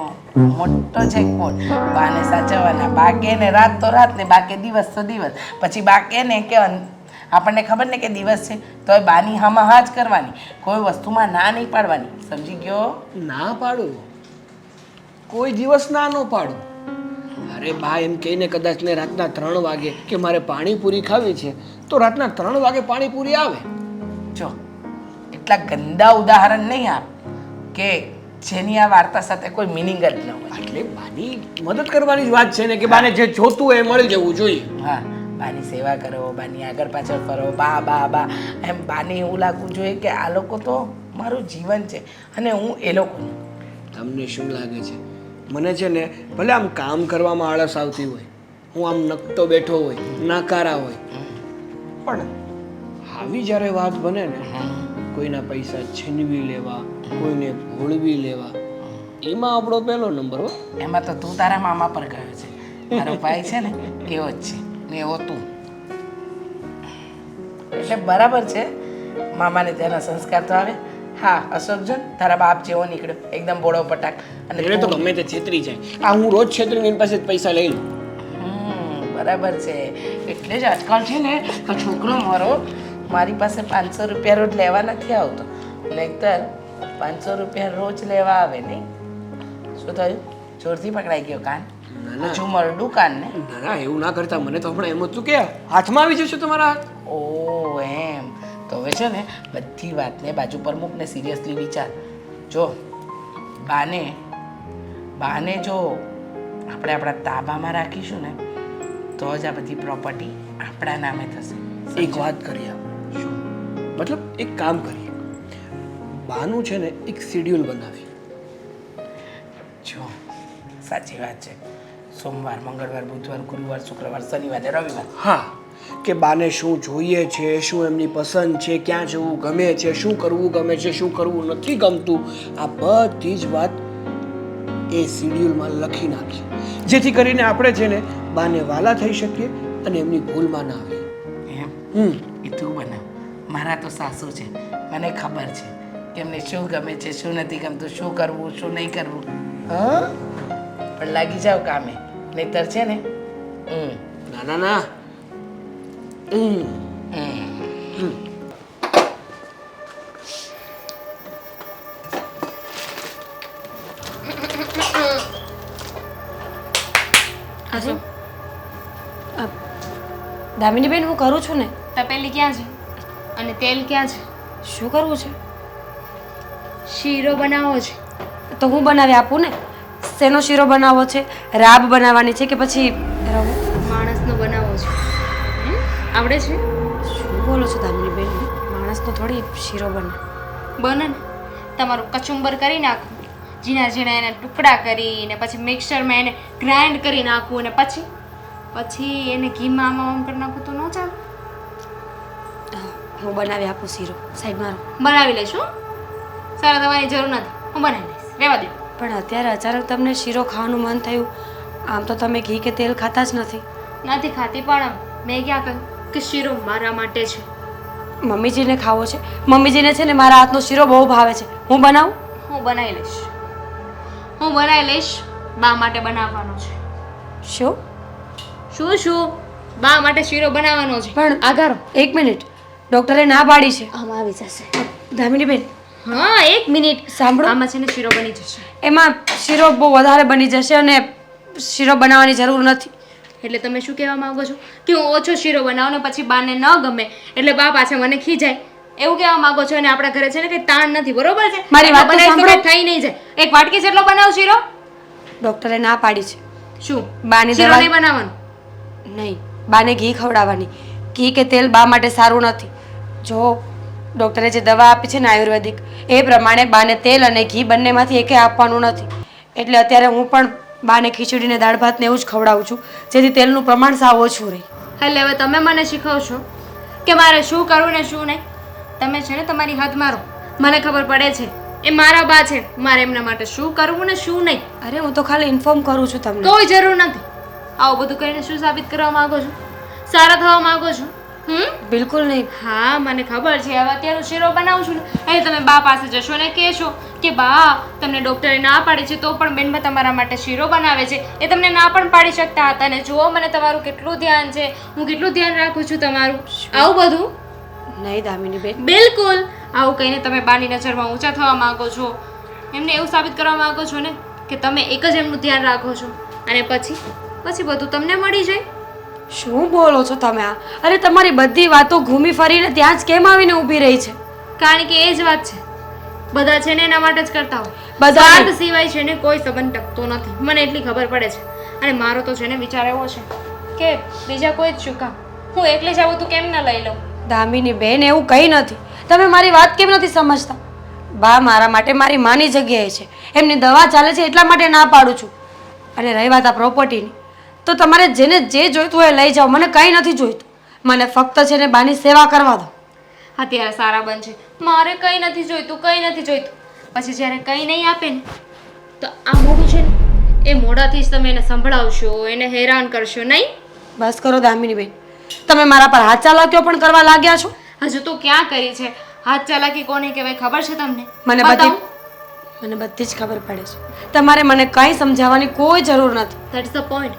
મોટો જેકપોટ. બાને સાચવવાના. બા કે ને રાત તો રાત ને બા કે દિવસ તો દિવસ. પછી બા કે ને કે આપણને ખબર ને કે દિવસ છે તો એ બાની હામાં હા જ કરવાની, કોઈ વસ્તુમાં ના નહીં પાડવાની. સમજી ગયો? ના પાડું, કોઈ દિવસ ના ન પાડું. અરે બા એમ કહીને કદાચ ને રાતના 3 વાગે કે મારે પાણીપુરી ખાવી છે તો રાતના 3 વાગે પાણીપુરી આવે. જો એટલા ગંદા ઉદાહરણ નહીં આપ કે જેની આ વાર્તા સાથે કોઈ મિનિંગ જ ન હોય. એટલે બાની મદદ કરવાની જ વાત છે ને કે બાને જે જોતું હોય એ મળી જવું જોઈએ. હા, બાની સેવા કરો, બાની આગળ પાછળ ફરો, બા બા બા એમ. બાને એવું લાગવું જોઈએ કે આ લોકો તો મારું જીવન છે અને હું એ લોકોનું. તમને શું લાગે છે? મને છે ને ભલે આમ કામ કરવામાં આળસ આવતી હોય, હું આમ નકતો બેઠો હોય, નાકારા હોય, પણ આવી જ્યારે વાત બને ને કોઈના પૈસા છીનવી લેવા, કોઈને ભોળવી લેવા, એમાં આપણો પહેલો નંબર હો. એમાં તો તું તારા મામા પર ગયો છે. તારો ભાઈ છે ને એવો જ છે ને એવો તું. એટલે બરાબર છે, મામાને તેના સંસ્કાર તો આવે. હા, અશોકજન તારા બાપ જેવો નીકળ્યો, એકદમ બોળો પટાક. અને એને તો ગમે તે છેતરી જાય. આ હું રોજ છેતરીને એની પાસે પૈસા લઈ લઉં. બરાબર છે. એટલે જ આજકાલ છે ને આ છોકરો મારો મારી પાસે 500 રૂપિયા રોજ લેવા નથી આવતો, નહીંતર 500 રૂપિયા રોજ લેવા આવે. નહીં શું થયું? જોરથી પકડાઈ ગયો કાન? હજુ મરડું કાન ને? ના ના, એવું ના કરતા. મને તો હમણાં એમ હતું કે હાથમાં આવી જશે તમારા હાથ. ઓ એમ તો હવે છે ને બધી વાતને બાજુ પર મૂકને સિરિયસલી વિચાર. જો બાને જો આપણે આપણા તાબામાં રાખીશું ને તો જ આ બધી પ્રોપર્ટી આપણા નામે થશે. એક વાત કરીએ. શું મતલબ એક કામ કરીએ, બાનું છે ને એક શેડ્યુલ બનાવીએ. જો સાચી વાત છે. સોમવાર, મંગળવાર, બુધવાર, ગુરુવાર, શુક્રવાર, શનિવાર ને રવિવાર. હા, કે બાને શું જોઈએ છે, શું એમની પસંદ છે, ક્યાં જવું ગમે છે, શું કરવું ગમે છે, શું કરવું નથી ગમતું, આ બધી જ વાત એ શેડ્યુલમાં લખી નાખીએ, જેથી કરીને આપણે છે ને બાને વાલા થઈ શકીએ અને એમની ભૂલમાં ના આવીએ. એમ એ તું બનાવ. મારા તો સાસુ છે, મને ખબર છે કે એમને શું ગમે છે, શું નથી ગમતું, શું કરવું, શું નહીં કરવું. હા, પણ લાગી જાવ કામે, નહીતર છે ને ના ના ના. દામિનીબેન હું કરું છું ને. તપેલી ક્યાં છે અને તેલ ક્યાં છે? શું કરવું છે? શીરો બનાવવો છે. તો હું બનાવી આપું ને. શેનો શીરો બનાવવો છે? રાબ બનાવવાની છે કે પછી રવો? માણસનો બનાવવો છે. આવડે છે? શું બોલો છો દામિનીબેન? માણસનો થોડી શીરો બને. બને ને. તમારું કચુંબર કરી નાખું, ઝીણા ઝીણા એને ટુકડા કરીને પછી મિક્સરમાં એને ગ્રાઇન્ડ કરી નાખું અને પછી એને ઘીમાં આમ કરી નાખું તો ન ચાલે? હું બનાવી આપું શીરો. સાઈડ મારો. બનાવી લઈશું. સારા તમારી જરૂર નથી, હું બનાવી લઈશ, રહેવા દો. પણ અત્યારે અચાનક તમને શીરો ખાવાનું મન થયું. આમ તો તમે ઘી કે તેલ ખાતા જ નથી. નથી ખાતી, પણ મેં ક્યાં કહ્યું કે શીરો મારા માટે છે. મમ્મીજીને ખાવો છે. મમ્મીજીને છે ને મારા હાથનો શીરો બહુ ભાવે છે. હું બનાવું? હું બનાવી લઈશ. હું બનાવી લઈશ. બા માટે બનાવવાનો છે. શું? શું બા માટે શીરો બનાવવાનો છે. પણ આગારો એક મિનિટ, ડૉક્ટરે ના પાડી છે. આમાં આવી જશે. દામિનીબેન હા, 1 મિનિટ સાંભળો. આમાં છે ને શીરો બની જશે. એમાં શીરો બહુ વધારે બની જશે અને શીરો બનાવવાની જરૂર નથી. એટલે તમે શું કહેવા માંગો છો કે હું ઓછો શીરો બનાવું ને પછી બાને ન ગમે એટલે બા પાછા મને ખીજાય, એવું કહેવા માંગો છો? અને આપણા ઘરે છે ને કંઈ તાણ નથી, બરોબર છે? મારી વાત તો બનાવીશ તો સાંભળો. કંઈ થઈ નહીં જાય. એક વાટકી જેટલો બનાવ શીરો. ડૉક્ટરે ના પાડી છે. શું બાની શીરો દવા નહીં બનાવવાનો? નહીં, બાને ઘી ખવડાવવાની. ઘી કે તેલ બા માટે સારું નથી. જો ડૉક્ટરે જે દવા આપી છે ને આયુર્વેદિક, એ પ્રમાણે બાને તેલ અને ઘી બંનેમાંથી એકે આપવાનું નથી. એટલે અત્યારે હું પણ બાને ખીચડીને દાળ ભાત ને એવું જ ખવડાવું છું, જેથી તેલનું પ્રમાણ સાવ ઓછું રહે. એટલે હવે તમે મને શીખવશો કે મારે શું કરવું ને શું નહીં? તમે છે ને તમારી હદ મારો, મને ખબર પડે છે. એ મારા બા છે, મારે એમના માટે શું કરવું ને શું નહીં. અરે હું તો ખાલી ઇન્ફોર્મ કરું છું તમને. કોઈ જરૂર નથી. આવું બધું કરીને શું સાબિત કરવા માંગો છો? સારા થવા માંગો છો? બિલકુલ નહીં. હા, મને ખબર છે. હવે અત્યારે શીરો બનાવું છું ને એ તમે બા પાસે જશો ને કહેશો કે બા તમને ડૉક્ટરે ના પાડી છે તો પણ બેનમાં તમારા માટે શીરો બનાવે છે. એ તમને ના પણ પાડી શકતા હતા ને જુઓ મને તમારું કેટલું ધ્યાન છે, હું કેટલું ધ્યાન રાખું છું તમારું. આવું બધું નહીં દામિનીબેન. બિલકુલ. આવું કહીને તમે બાની નજરમાં ઊંચા થવા માંગો છો, એમને એવું સાબિત કરવા માંગો છો ને કે તમે એક જ એમનું ધ્યાન રાખો છો અને પછી બધું તમને મળી જાય. શું બોલો છો તમે આ? અરે તમારી બધી વાતો ઘૂમી ફરીને ત્યાં જ કેમ આવીને ઊભી રહી છે? કારણ કે એ જ વાત છે. બધા છે ને એના માટે જ કરતા હોય. બધા સ્વાર્થ સિવાય છે ને કોઈ સંબંધ ટકતો નથી, મને એટલી ખબર પડે છે. અને મારો તો છે ને વિચાર એવો છે કે બીજા કોઈ જ શું કામ, હું એકલી જ આવું તું કેમ ના લઈ લઉં? દામિની બેન એવું કંઈ નથી. તમે મારી વાત કેમ નથી સમજતા? બા મારા માટે મારી માની જગ્યાએ છે. એમની દવા ચાલે છે એટલા માટે ના પાડું છું. અને રહી વાત આ પ્રોપર્ટીની, તો તમારે જેને જે જોઈતું હોય એ લઈ જાઓ, મને કંઈ નથી જોઈતું. મને ફક્ત છે ને બાની સેવા કરવા દો. અત્યારે સારા બનશે, મારે કંઈ નથી જોઈતું, કંઈ નથી જોઈતું. પછી જ્યારે કંઈ નહીં આપે ને તો આ મોઢું છે ને એ મોઢાથી જ તમે એને સંભળાવશો, એને હેરાન કરશો નહીં? બસ કરો દામિની બેન, તમે મારા પર હાથ ચાલાકીઓ પણ કરવા લાગ્યા છો. હજુ તો ક્યાં કરી છે? હાથ ચાલાકી કોને કહેવાય ખબર છે તમને? મને બધી જ ખબર પડે છે. તમારે મને કંઈ સમજાવવાની કોઈ જરૂર નથી. That's the point.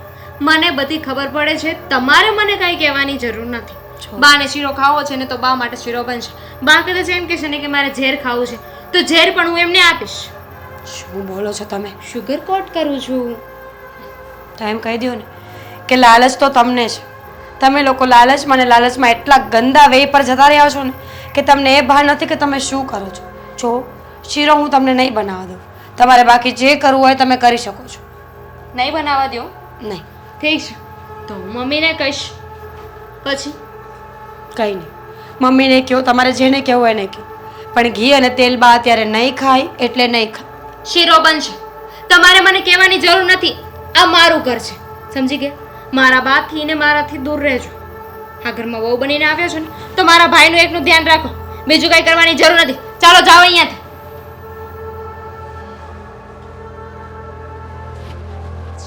મને બધી ખબર પડે છે, તમારે મને કંઈ કહેવાની જરૂર નથી. બાને શીરો ખાવો છે ને તો બા માટે શીરો બનશે. બા કદાચ એમ કહેશે ને કે મારે ઝેર ખાવું છે તો ઝેર પણ હું એમને આપીશ. શું બોલો છો તમે? શુગર કોટ કરું છું. તો એમ કહી દો ને કે લાલચ તો તમને છે. તમે લોકો લાલચમાં ને લાલચમાં એટલા ગંદા વે પર જતા રહ્યા છો ને કે તમને એ ભાન નથી કે તમે શું કરો છો. જો શીરો હું તમને નહીં બનાવવા દઉં, તમારે બાકી જે કરવું હોય તમે કરી શકો છો. નહીં બનાવવા દો? નહીં, ઠીક છે, તો હું મમ્મીને કહીશ. પછી કંઈ નહીં. મમ્મીને કહો, તમારે જેને કહેવું એને કહો, પણ ઘી અને તેલ બા અત્યારે નહીં ખાય એટલે નહીં ખાય. શીરો બનશે, તમારે મને કહેવાની જરૂર નથી. આ મારું ઘર છે, સમજી ગયા? મારા બાથી ને મારાથી દૂર રહેજો. આ ઘરમાં વહુ બનીને આવ્યો છો ને તો મારા ભાઈનું એકનું ધ્યાન રાખો, બીજું કઈ કરવાની જરૂર નથી. ચાલો જાઓ અહીંયાથી.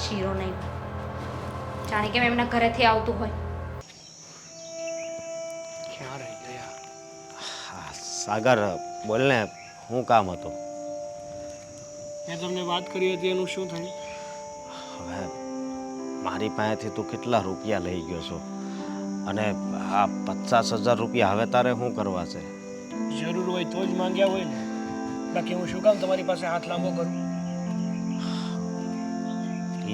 શીરો નહીં, જાણે કેમ એમના ઘરેથી આવતું હોય. ક્યાં રહી ગયા? હા, સાગર બોલને, શું કામ હતું? મેં તમને વાત કરી હતી એનું શું થયું? હવે મારી પાસેથી તું કેટલા રૂપિયા લઈ ગયો છો, અને આ 50,000 રૂપિયા હવે તારે શું કરવા છે? જરૂર હોય તો જ માંગ્યા હોય ને, બાકી હું શું કામ તમારી પાસે હાથ લાંબો કરું?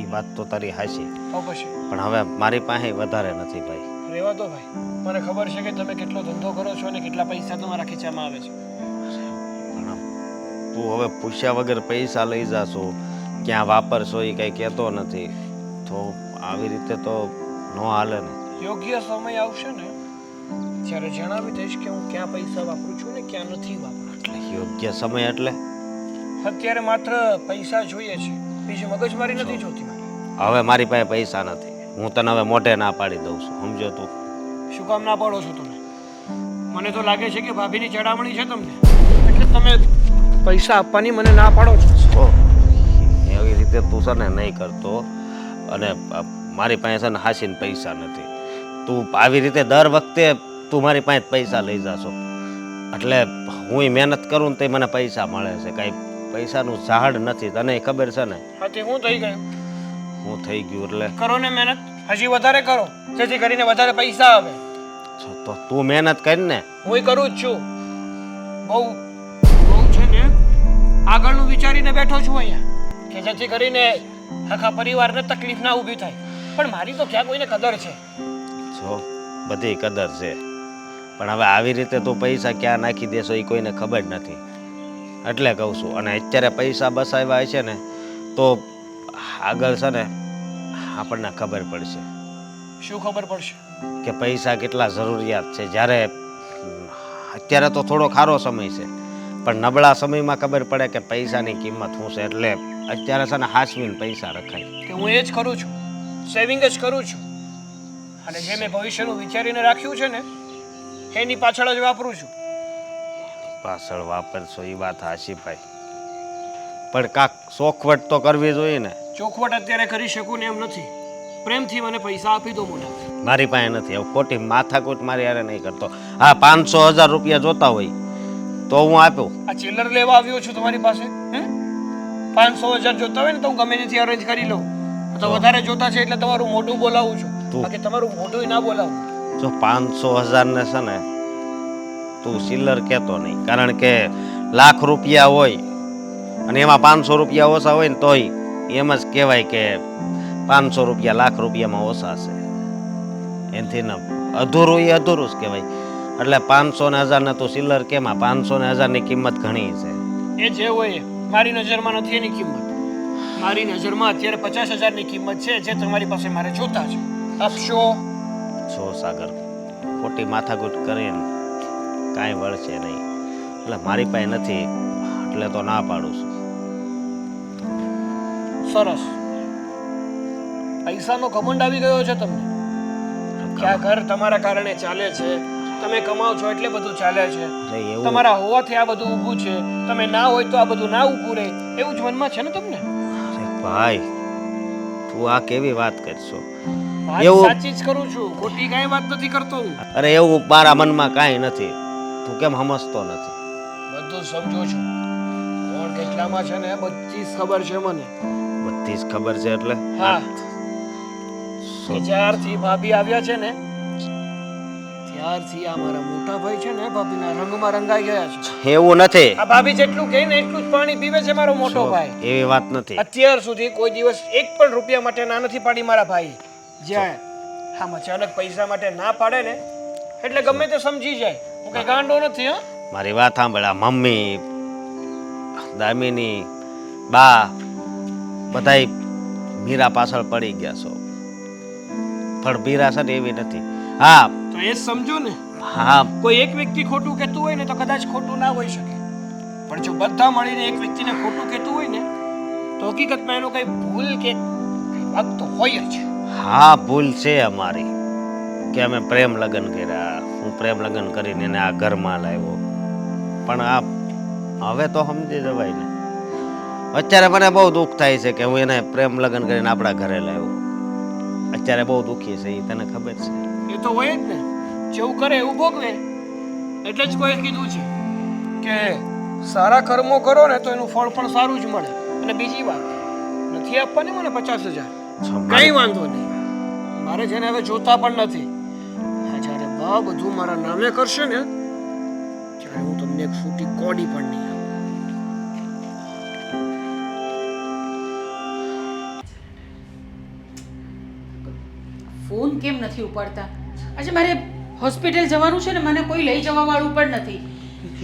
એ વાત તો તારી હાચી, તો પછી પણ હવે મારી પાસે વધારે નથી ભાઈ. રહેવા દો ભાઈ, મને ખબર છે કે તમે કેટલો ધંધો કરો છો અને કેટલા પૈસા તમારા ખીચામાં આવે છે. પણ તું હવે પૂછ્યા વગર પૈસા લઈ જાશો, ક્યાં વાપરશો એ કંઈ કહેતો નથી, તો આવી રીતે તો ન હાલે ને. યોગ્ય સમય આવશે ને ત્યારે જણાવી દઈશ કે હું ક્યાં પૈસા વાપરું છું ને ક્યાં નથી વાપરું. એટલે યોગ્ય સમય એટલે અત્યારે માત્ર પૈસા જોઈએ છે, બીજી મગજમારી નથી જોતી મારે. હવે મારી પાસે પૈસા નથી, હું તને હવે મોઢે ના પાડી દઉં છું, સમજો તું? શું કામ ના પાડો છો તમે? મને તો લાગે છે કે ભાભીની ચડામણી છે તમને, એટલે તમે પૈસા આપવાની મને ના પાડો છો. છો એવી રીતે તું છે ને નહીં કરતો, અને મારી પાસે છે ને હાસીને પૈસા નથી. તું આવી રીતે દર વખતે તું મારી પાસે પૈસા લઈ જાશો, એટલે હું મહેનત કરું ને તે મને પૈસા મળે છે, કાંઈ પૈસાનું ઝાડ નથી, તને ખબર છે ને? હાથી હું થઈ ગયું? હું થઈ ગયું એટલે કરો ને મહેનત, હજી વધારે કરો જેથી કરીને વધારે પૈસા આવે. તો તું મહેનત કરીને. હું કરું જ છું, બહુ છે ને આગળનું વિચારીને બેઠો છું અહીંયા કે જેથી કરીને આખા પરિવારને તકલીફ ના ઊભી થાય. પણ મારી તો ક્યાં કોઈને કદર છે? જો બધી કદર છે, પણ હવે આવી રીતે તું પૈસા ક્યાં નાખી દેશો એ કોઈને ખબર નથી, એટલે કહું છું. અને અત્યારે પૈસા બસાવ્યા છે ને તો આગળ છે ને આપણને ખબર પડશે. શું ખબર પડશે? કે પૈસા કેટલા જરૂરિયાત છે. જ્યારે અત્યારે તો થોડો ખારો સમય છે, પણ નબળા સમયમાં ખબર પડે કે પૈસાની કિંમત શું છે. એટલે અત્યારે છે ને હાચવીને પૈસા રખાય. કે હું એ જ કરું છું, સેવિંગ જ કરું છું, અને જે મેં ભવિષ્યનું વિચારીને રાખ્યું છે ને એની પાછળ જ વાપરું છું. પાછળ વાપરશો એ વાત હાચી ભાઈ, પણ કાંક શોખવટ તો કરવી જોઈએ ને. ચોખવટ અત્યારે કરી શકું ને એમ નથી, પ્રેમથી મને પૈસા આપી દો મોટા. મારી પાસે નથી, હવે ખોટી માથાકૂટ મારી યારે નહીં કરતો. હા, 500,000 રૂપિયા જોતા હોય તો હું આપ્યો. આ ચિલ્લર લેવા આવ્યો છું તમારી પાસે? 500,000 જોતા હોય ને તો હું ગમે ત્યાંથી અરેન્જ કરી લઉં. તો વધારે જોતા છે એટલે તમારું મોઢું બોલાવું છું, બાકી તમારું મોઢું ના બોલાવું. જો 500,000 ને છે ને તું ચિલ્લર કહેતો નહીં, કારણ કે લાખ રૂપિયા હોય અને એમાં 500 રૂપિયા ઓછા હોય ને તોય એમ જ કહેવાય કે 500 રૂપિયા લાખ રૂપિયામાં ઓછા છે. એનાથી ને અધૂરું એ અધૂરું જ કહેવાય. એટલે 500 ને 1000 ને તું ચિલ્લર કેમાં? 500 ને 1000 ની કિંમત ઘણી છે. એ જે હોય મારી નજરમાં નથી એની કિંમત. મારી નજરમાં અત્યારે 50,000 ની કિંમત છે જે તમારી પાસે મારે જોતા છે. આપશો? છો સાગર, ખોટી માથાકૂટ કરીને કાંઈ વળશે નહીં. એટલે મારી પાસે નથી એટલે તો ના પાડું છું. સરસ, પૈસાનો ઘમંડ આવી ગયો છે તમને કે આ ઘર તમારા કારણે ચાલે છે, તમે કમાઓ છો એટલે બધું ચાલે છે, અરે એવું તમારા હોવાથી આ બધું ઊભું છે, તમે ના હોય તો આ બધું ના ઊભું રહે, એવું જ મનમાં છે ને તમને? અરે ભાઈ, તું આ કેવી વાત કરશો? વાત એવું- સાચી જ કરું છું, ખોટી કાંઈ વાત નથી કરતો હું. અરે એવું મારા મનમાં કાંઈ નથી, તું કેમ સમજતો નથી? બધું સમજુ છું, કોણ કેટલામાં છે ને બધી જ ખબર છે મને. બધી જ ખબર છે એટલે હા, કે જ્યારથી ભાભી આવ્યા છે ને ત્યારથી આ મારા મોટા ભાઈ છે ને ભાભીના રંગમાં રંગાઈ ગયા છે. એવું નથી, આ ભાભી જેટલું કહે ને એટલું જ પાણી પીવે છે મારો મોટો ભાઈ. એવી વાત નથી. અત્યાર સુધી કોઈ દિવસ એક પણ રૂપિયા માટે ના નથી પાડી મારા ભાઈ. જ્યાં આમ અચાનક પૈસા માટે ના પાડે ને એટલે ગમે તે સમજી જાય હું કઈ ગાંડો નથી. હા, મારી વાત સાંભળ. આ મમ્મી, દામિની, બા બધાય મીરા પાછળ પડી ગયા છો, પણ મીરા છે ને એવી નથી. હા તો એ જ સમજો ને. હા, કોઈ એક વ્યક્તિ ખોટું કહેતું હોય ને તો કદાચ ખોટું ના હોઈ શકે, પણ જો બધા મળીને એક વ્યક્તિને ખોટું કહેતું હોય ને તો હકીકતમાં એનો કઈ ભૂલ કે વાંક તો હોય જ. હા, ભૂલ છે અમારી કે અમે પ્રેમ લગ્ન કર્યા. હું પ્રેમ લગ્ન કરીને એને આ ઘરમાં લાવ્યો, પણ આ હવે તો સમજી જવાય ને. અત્યારે મને બહુ દુઃખ થાય છે કે હું એને પ્રેમ લગ્ન કરીને આપણા ઘરે લાવ્યો. અત્યારે બહુ દુઃખી છે, એ તને ખબર છે. એ તો હોય જ ને, જેવું કરે એવું ભોગવે. એટલે જ કોઈ કીધું છે કે સારા કર્મો કરો ને તો એનું ફળ પણ સારું જ મળે. અને બીજી વાત, નથી આપવાની મને 50,000, કઈ વાંધો નહીં, મારે જેને હવે જોતા પણ નથી. હા, જ્યારે બા બધું મારા નામે કરશે ને ત્યારે હું તમને એક ફૂટી કોડી પણ નહીં આપું. ફોન કેમ નથી ઉપાડતા? આજે મારે હોસ્પિટલ જવાનું છે ને, મને કોઈ લઈ જવા વાળું પણ નથી.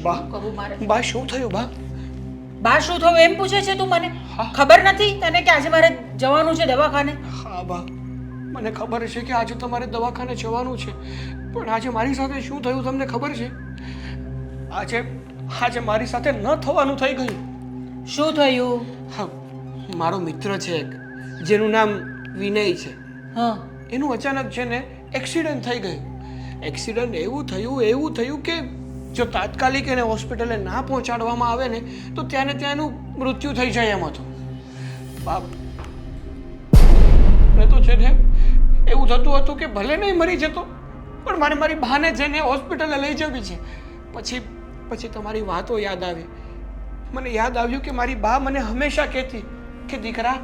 બા, કહું મારે બા શું થયું બા? બા શું થયું એમ પૂછે છે તું મને? ખબર નથી તને કે આજે મારે જવાનું છે દવાખાને? હા બા, મને ખબર છે કે આજે તમારે દવાખાને જવાનું છે, પણ આજે મારી સાથે શું થયું તમને ખબર છે? આજે મારી સાથે ન થવાનું થઈ ગયું. શું થયું? હા, મારો મિત્ર છે એક, જેનું નામ વિનય છે. હા, એનું અચાનક છે ને એક્સિડન્ટ થઈ ગયું. એક્સિડન્ટ એવું થયું કે જો તાત્કાલિક એને હોસ્પિટલે ના પહોંચાડવામાં આવે ને તો ત્યાં ને ત્યાં એનું મૃત્યુ થઈ જાય એમ હતું. બાપ, મેં તો છે ને એવું થતું હતું કે ભલે નહીં મરી જતો, પણ મારે મારી બહાને જઈને હોસ્પિટલે લઈ જવી છે. પછી તમારી વાતો યાદ આવી. મને યાદ આવ્યું કે મારી બા મને હંમેશા કહેતી કે દીકરા,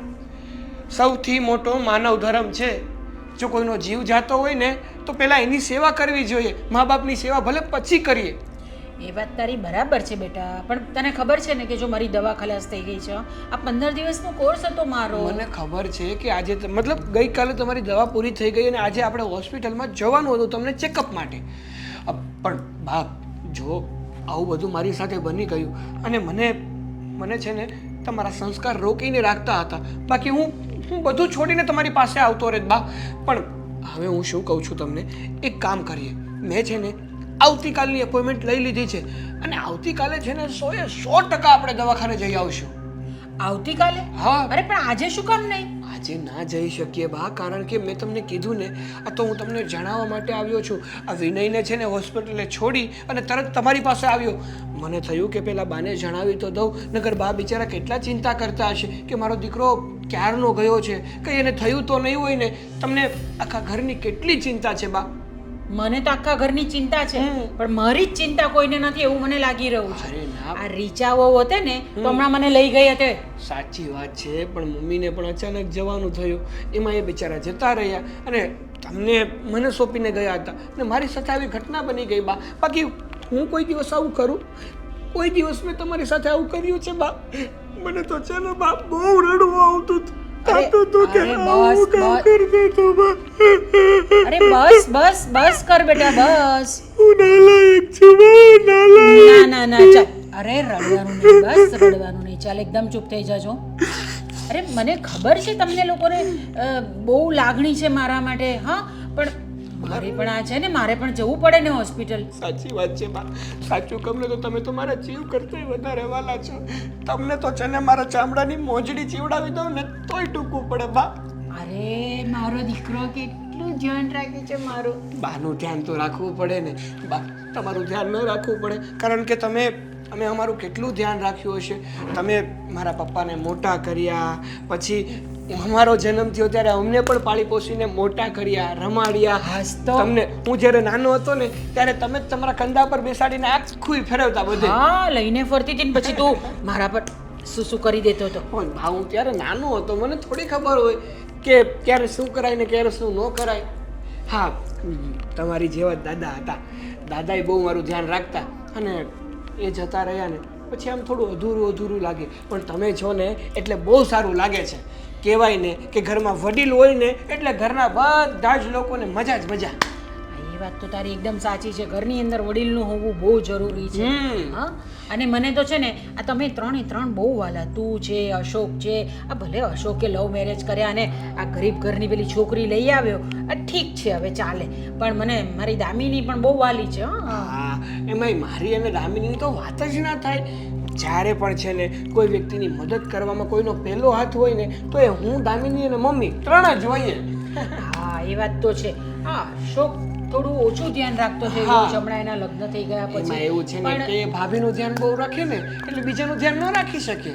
સૌથી મોટો માનવ ધર્મ છે, જો કોઈનો જીવ જાતો હોય ને તો પહેલાં એની સેવા કરવી જોઈએ. મા બાપની સેવા ભલે પછી કરીએ. એ વાત તારી બરાબર છે બેટા, પણ તને ખબર છે ને કે જો મારી દવા ખલાસ થઈ ગઈ છે. આ 15 દિવસનો કોર્સ હતો મારો. મને ખબર છે કે આજે મતલબ ગઈકાલે તમારી દવા પૂરી થઈ ગઈ અને આજે આપણે હોસ્પિટલમાં જવાનું હતું તમને ચેકઅપ માટે. પણ બાપ, જો આવું બધું મારી સાથે બની ગયું અને મને છે ને તમારા સંસ્કાર રોકીને રાખતા હતા, બાકી હું બધું છોડીને તમારી પાસે આવતો રહે બા. પણ હવે હું શું કહું છું તમને, એક કામ કરીએ. મેં છે ને આવતીકાલની અપોઇન્ટમેન્ટ લઈ લીધી છે અને આવતીકાલે છે ને 100% આપણે દવાખાને જઈ આવશું. આવતીકાલે? હા. અરે પણ આજે શું કામ નહીં? આજે ના જઈ શકીએ બા, કારણ કે મેં તમને કીધું ને, આ તો હું તમને જણાવવા માટે આવ્યો છું. આ વિનયને છે ને હોસ્પિટલે છોડી અને તરત તમારી પાસે આવ્યો. મને થયું કે પેલા બાને જણાવી તો દઉં, નકર બા બિચારા કેટલા ચિંતા કરતા હશે કે મારો દીકરો ક્યારનો ગયો છે, કંઈ એને થયું તો નહીં હોય ને. તમને આખા ઘરની કેટલી ચિંતા છે બા. મને તો આખા ઘરની ચિંતા છે, પણ મારી જ ચિંતા કોઈને નથી એવું મને લાગી રહ્યું છે. અરે ના, આ રીચાઓ હોતે ને તો હમણાં મને લઈ ગઈ હતી. સાચી વાત છે, પણ મમ્મીને પણ અચાનક જવાનું થયું, એમાં એ બિચારા જતા રહ્યા અને મને સોંપીને ગયા હતા અને મારી સાથે આવી ઘટના બની ગઈ બા. બાકી હું કોઈ દિવસ આવું કરું? કોઈ દિવસ મેં તમારી સાથે આવું કર્યું છે બા? મને તો છે ને બા બહુ રડવું આવતું હતું. અરે બસ કર બેટા, બસ. ના ચાલ. અરે રડવાનું નહીં, બસ રડવાનું નહીં, ચાલ એકદમ ચૂપ થઈ જાજો. અરે મને ખબર છે તમને લોકોને બહુ લાગણી છે મારા માટે. હા, પણ મારે પણ આ છે ને, મારે પણ જવું પડે ને હોસ્પિટલ. સાચી વાત છે બા, સાચું કહું ને તો તમે તો મારા જીવ કરતા વધારે વાલા છો. તમને તો છે ને મારા ચામડાની મોજડી ચીવડાવી દઉં ને તોય ટૂંકવું પડે બા. અરે મારો દીકરો કેટલું ધ્યાન રાખે છે મારું. બાનું ધ્યાન તો રાખવું પડે ને બા, તમારું ધ્યાન ન રાખવું પડે, કારણ કે અમે અમારું કેટલું ધ્યાન રાખ્યું હશે. તમે મારા પપ્પાને મોટા કર્યા, પછી અમારો જન્મ થયો ત્યારે અમને પણ પાળી પોસીને મોટા કર્યા, રમાડ્યા. તમને હું જ્યારે નાનો હતો ને ત્યારે તમે જ તમારા કંધા પર બેસાડીને આખું ફેરવતા બધે. હા, લઈને ફરતી હતી ને પછી તું મારા પર શું કરી દેતો હતો. પણ બા, હું ત્યારે નાનો હતો, મને થોડી ખબર હોય કે ક્યારે શું કરાય ને ક્યારે શું ન કરાય. હા, તમારી જેવા દાદા હતા. દાદાએ બહુ મારું ધ્યાન રાખતા અને એ જતા રહ્યા ને પછી આમ થોડું અધૂરું લાગે, પણ તમે છો ને એટલે બહુ સારું લાગે છે કહેવાય ને કે ઘરમાં વડીલ હોય ને એટલે ઘરના બધા જ લોકોને મજા જ મજા. એ વાત તો તારી એકદમ સાચી છે. ઘરની અંદર વડીલનું હોવું બહુ જરૂરી છે. હા, અને મને તો છે ને આ તમે ત્રણે ત્રણ બહુ વાલા, તું છે, અશોક છે. આ ભલે અશોકે લવ મેરેજ કર્યા અને આ ગરીબ ઘરની પેલી છોકરી લઈ આવ્યો, આ ઠીક છે, હવે ચાલે. પણ મને મારી દામિની પણ બહુ વાલી છે. હા, એમાંય મારી અને દામિનીની તો વાત જ ના થાય. જ્યારે પણ છે ને કોઈ વ્યક્તિની મદદ કરવામાં કોઈનો પહેલો હાથ હોય ને તો એ હું, દામિની અને મમ્મી ત્રણ જ હોઈએ. હા, એ વાત તો છે. હા, અશોક થોડું ઓછું ધ્યાન રાખતો છે હા. હમણાં એના લગ્ન થઈ ગયા એમાં પછી. એવું છે ને કે ભાભીનું ધ્યાન બહુ રાખે ને એટલે બીજાનું ધ્યાન ન રાખી શકે.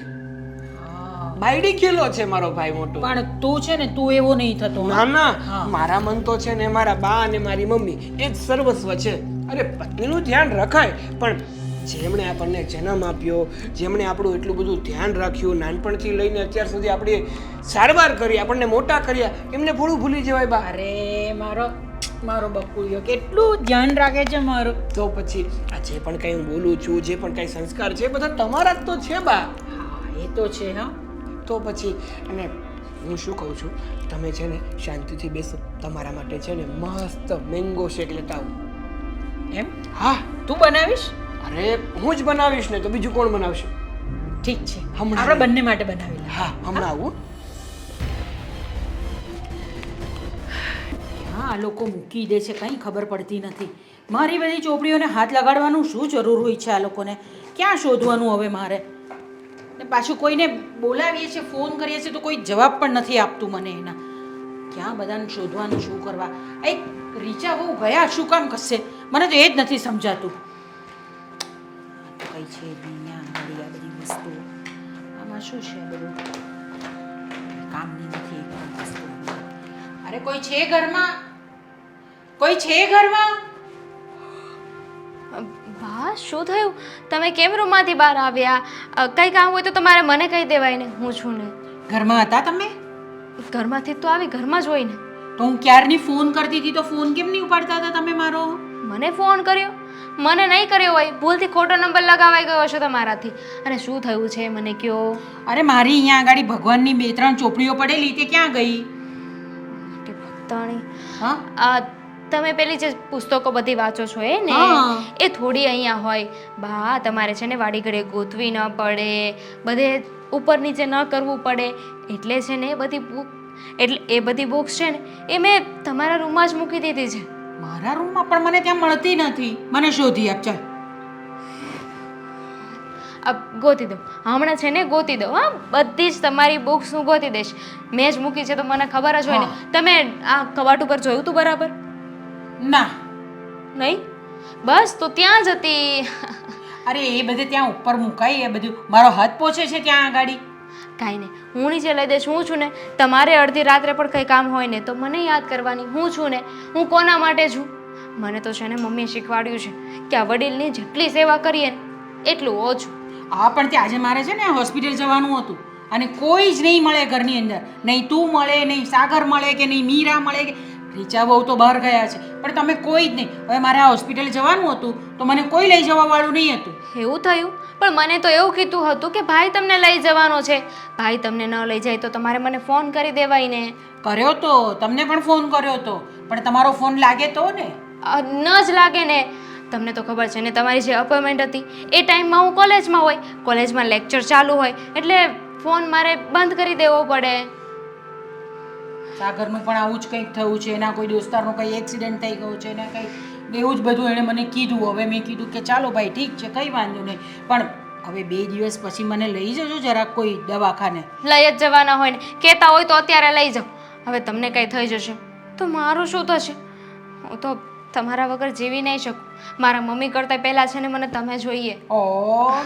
હા, બાયડી ખેલો છે મારો ભાઈ મોટો. પણ તું છે ને તું એવો નહીં થતો. ના ના, હા. મારા મન તો છે ને મારા બા અને મારી મમ્મી એ જ સર્વસ્વ છે. અરે પત્નીનું ધ્યાન રખાય, પણ જેમણે આપણને જન્મ આપ્યો, જેમણે આપણું એટલું બધું ધ્યાન રાખ્યું, નાનપણથી લઈને અત્યાર સુધી આપણી સારવાર કરી, આપણને મોટા કર્યા, એમને થોડું ભૂલી જવાય બા. અરે મારો બકુડિયો કેટલું ધ્યાન રાખે છે મારું. તો પછી આ જે પણ કંઈ હું બોલું છું, જે પણ કંઈ સંસ્કાર છે, એ બધા તમારા જ તો છે બા. હા, એ તો છે. હા, તો પછી અને હું શું કહું છું, તમે છે ને શાંતિથી બેસો, તમારા માટે છે ને મસ્ત મેંગો શેક લેતા આવું. એમ હા, તું બનાવીશ? અરે હું જ બનાવીશ ને તો બીજું કોણ બનાવશે? ઠીક છે, હમણાં આપણે બંને માટે બનાવી લે. હા, હમણાં આવું. હા, આ લોકો મૂકી દે છે, કંઈ ખબર પડતી નથી. મારી બધી ચોપડીઓને હાથ લગાડવાનું શું જરૂર હોય છે આ લોકોને? ક્યાં શોધવાનું હવે મારે? ને પાછું કોઈને બોલાવીએ છીએ, ફોન કરીએ છીએ તો કોઈ જવાબ પણ નથી આપતું મને એના. ક્યાં બધાને શોધવાનું, શું કરવા? એક રીચા બહુ ગયા શું કામ કશે? મને તો એ જ નથી સમજાતું. આ તો કઈ છે જ નહીં અહીંયા આગળ આ બધી વસ્તુઓ. આમાં શું છે બધું? કામની નથી એક પણ વસ્તુ. અરે કોઈ છે ઘરમાં? કોઈ છે ઘરમાં? બા, શું થયું? તમે કેમ રૂમમાંથી બહાર આવ્યા? કંઈ કામ હોય તો તમારે મને કહી દેવાય ને, હું છું ને. ઘરમાં હતા તમે? ઘરમાંથી જ તો આવી, ઘરમાં જ હોય ને. તો હું ક્યારની ફોન કરતી હતી તો ફોન કેમ નહીં ઉપાડતા હતા તમે મારો? મને ફોન કર્યો? મને નહીં કર્યો હોય, ભૂલથી ખોટો નંબર લગાવાઈ ગયો હશે તમારાથી. અને શું થયું છે મને કહો. અરે મારી અહીંયા આગળ ભગવાનની 2-3 ચોપડીઓ પડેલી તે ક્યાં ગઈ? કે ભક્તાણી, હા, તમે પેલી જે પુસ્તકો બધી વાંચો છો એ ને, હા. એ થોડી અહીંયા હોય. બા, તમારે છે ને વાડી ઘડે ગોતવી ન પડે, બધે ઉપર નીચે ન કરવું પડે, એટલે છે ને એ બધી બુક, એટલે એ બધી બુક્સ છે ને એ મેં તમારા રૂમમાં જ મૂકી દીધી છે. મારા રૂમમાં પણ મને ત્યાં મળતી નથી. મને શોધી આપ ચાલ. ગોતી દઉં હમણાં, છે ને ગોતી દઉં. હા, બધી જ તમારી બુક્સ હું ગોતી દઈશ. મેં જ મૂકી છે તો મને ખબર જ હોય ને. તમે આ કબાટ ઉપર જોયું તું બરાબર? ના. નહીં? બસ તો ત્યાં જ હતી. અરે એ બધે ત્યાં ઉપર મુકાય એ બધું મારો હાથ પહોંચે છે ત્યાં આગળ. કાંઈ નહીં, હું નીચે લઈ દઈશ. હું છું ને, તમારે અડધી રાત્રે પણ કંઈ કામ હોય ને તો મને યાદ કરવાની. હું છું ને, હું કોના માટે છું? મને તો છે ને મમ્મીએ શીખવાડ્યું છે કે આ વડીલની જેટલી સેવા કરીએ ને એટલું ઓછું. હા, પણ ત્યાં આજે મારે છે ને હોસ્પિટલ જવાનું હતું અને કોઈ જ નહીં મળે ઘરની અંદર. નહીં તું મળે, નહીં સાગર મળે, કે નહીં મીરા મળે, કે રીચા બહુ તો બહાર ગયા છે, પણ તમે કોઈ જ નહીં. હવે મારે આ હોસ્પિટલ જવાનું હતું તો મને કોઈ લઈ જવા વાળું નહીં હતું. એવું થયું? પણ મને તો એવું કીધું હતું કે ભાઈ તમને લઈ જવાનો છે. ભાઈ તમને ન લઈ જાય તો તમારે મને ફોન કરી દેવાય ને. કર્યો તો, તમને પણ ફોન કર્યો તો, પણ તમારો ફોન લાગે તો ને. ન જ લાગે ને. તમને તો ખબર છે ને, તમારી જે અપોઇન્ટમેન્ટ હતી એ ટાઈમમાં હું કોલેજમાં હોય, કોલેજમાં લેક્ચર ચાલુ હોય, એટલે ફોન મારે બંધ કરી દેવો પડે. સાગરનું પણ આવું જ કંઈક થયું છે. એના કોઈ દોસ્તારનો કંઈ એક્સિડન્ટ થઈ ગયો છે ને કંઈ એવું જ બધું એણે મને કીધું. હવે મેં કીધું કે ચાલો ભાઈ ઠીક છે, કંઈ વાંધો નહીં, પણ હવે 2 દિવસ પછી મને લઈ જજો જરાક કોઈ દવાખાને. લઈ જ જવાના હોય ને, કહેતા હોય તો અત્યારે લઈ જાઓ. હવે તમને કંઈ થઈ જશે તો મારું શું થશે? હું તો તમારા વગર જીવી નહીં શકું. મારા મમ્મી કરતાં પહેલાં છે ને મને તમે જોઈએ. ઓ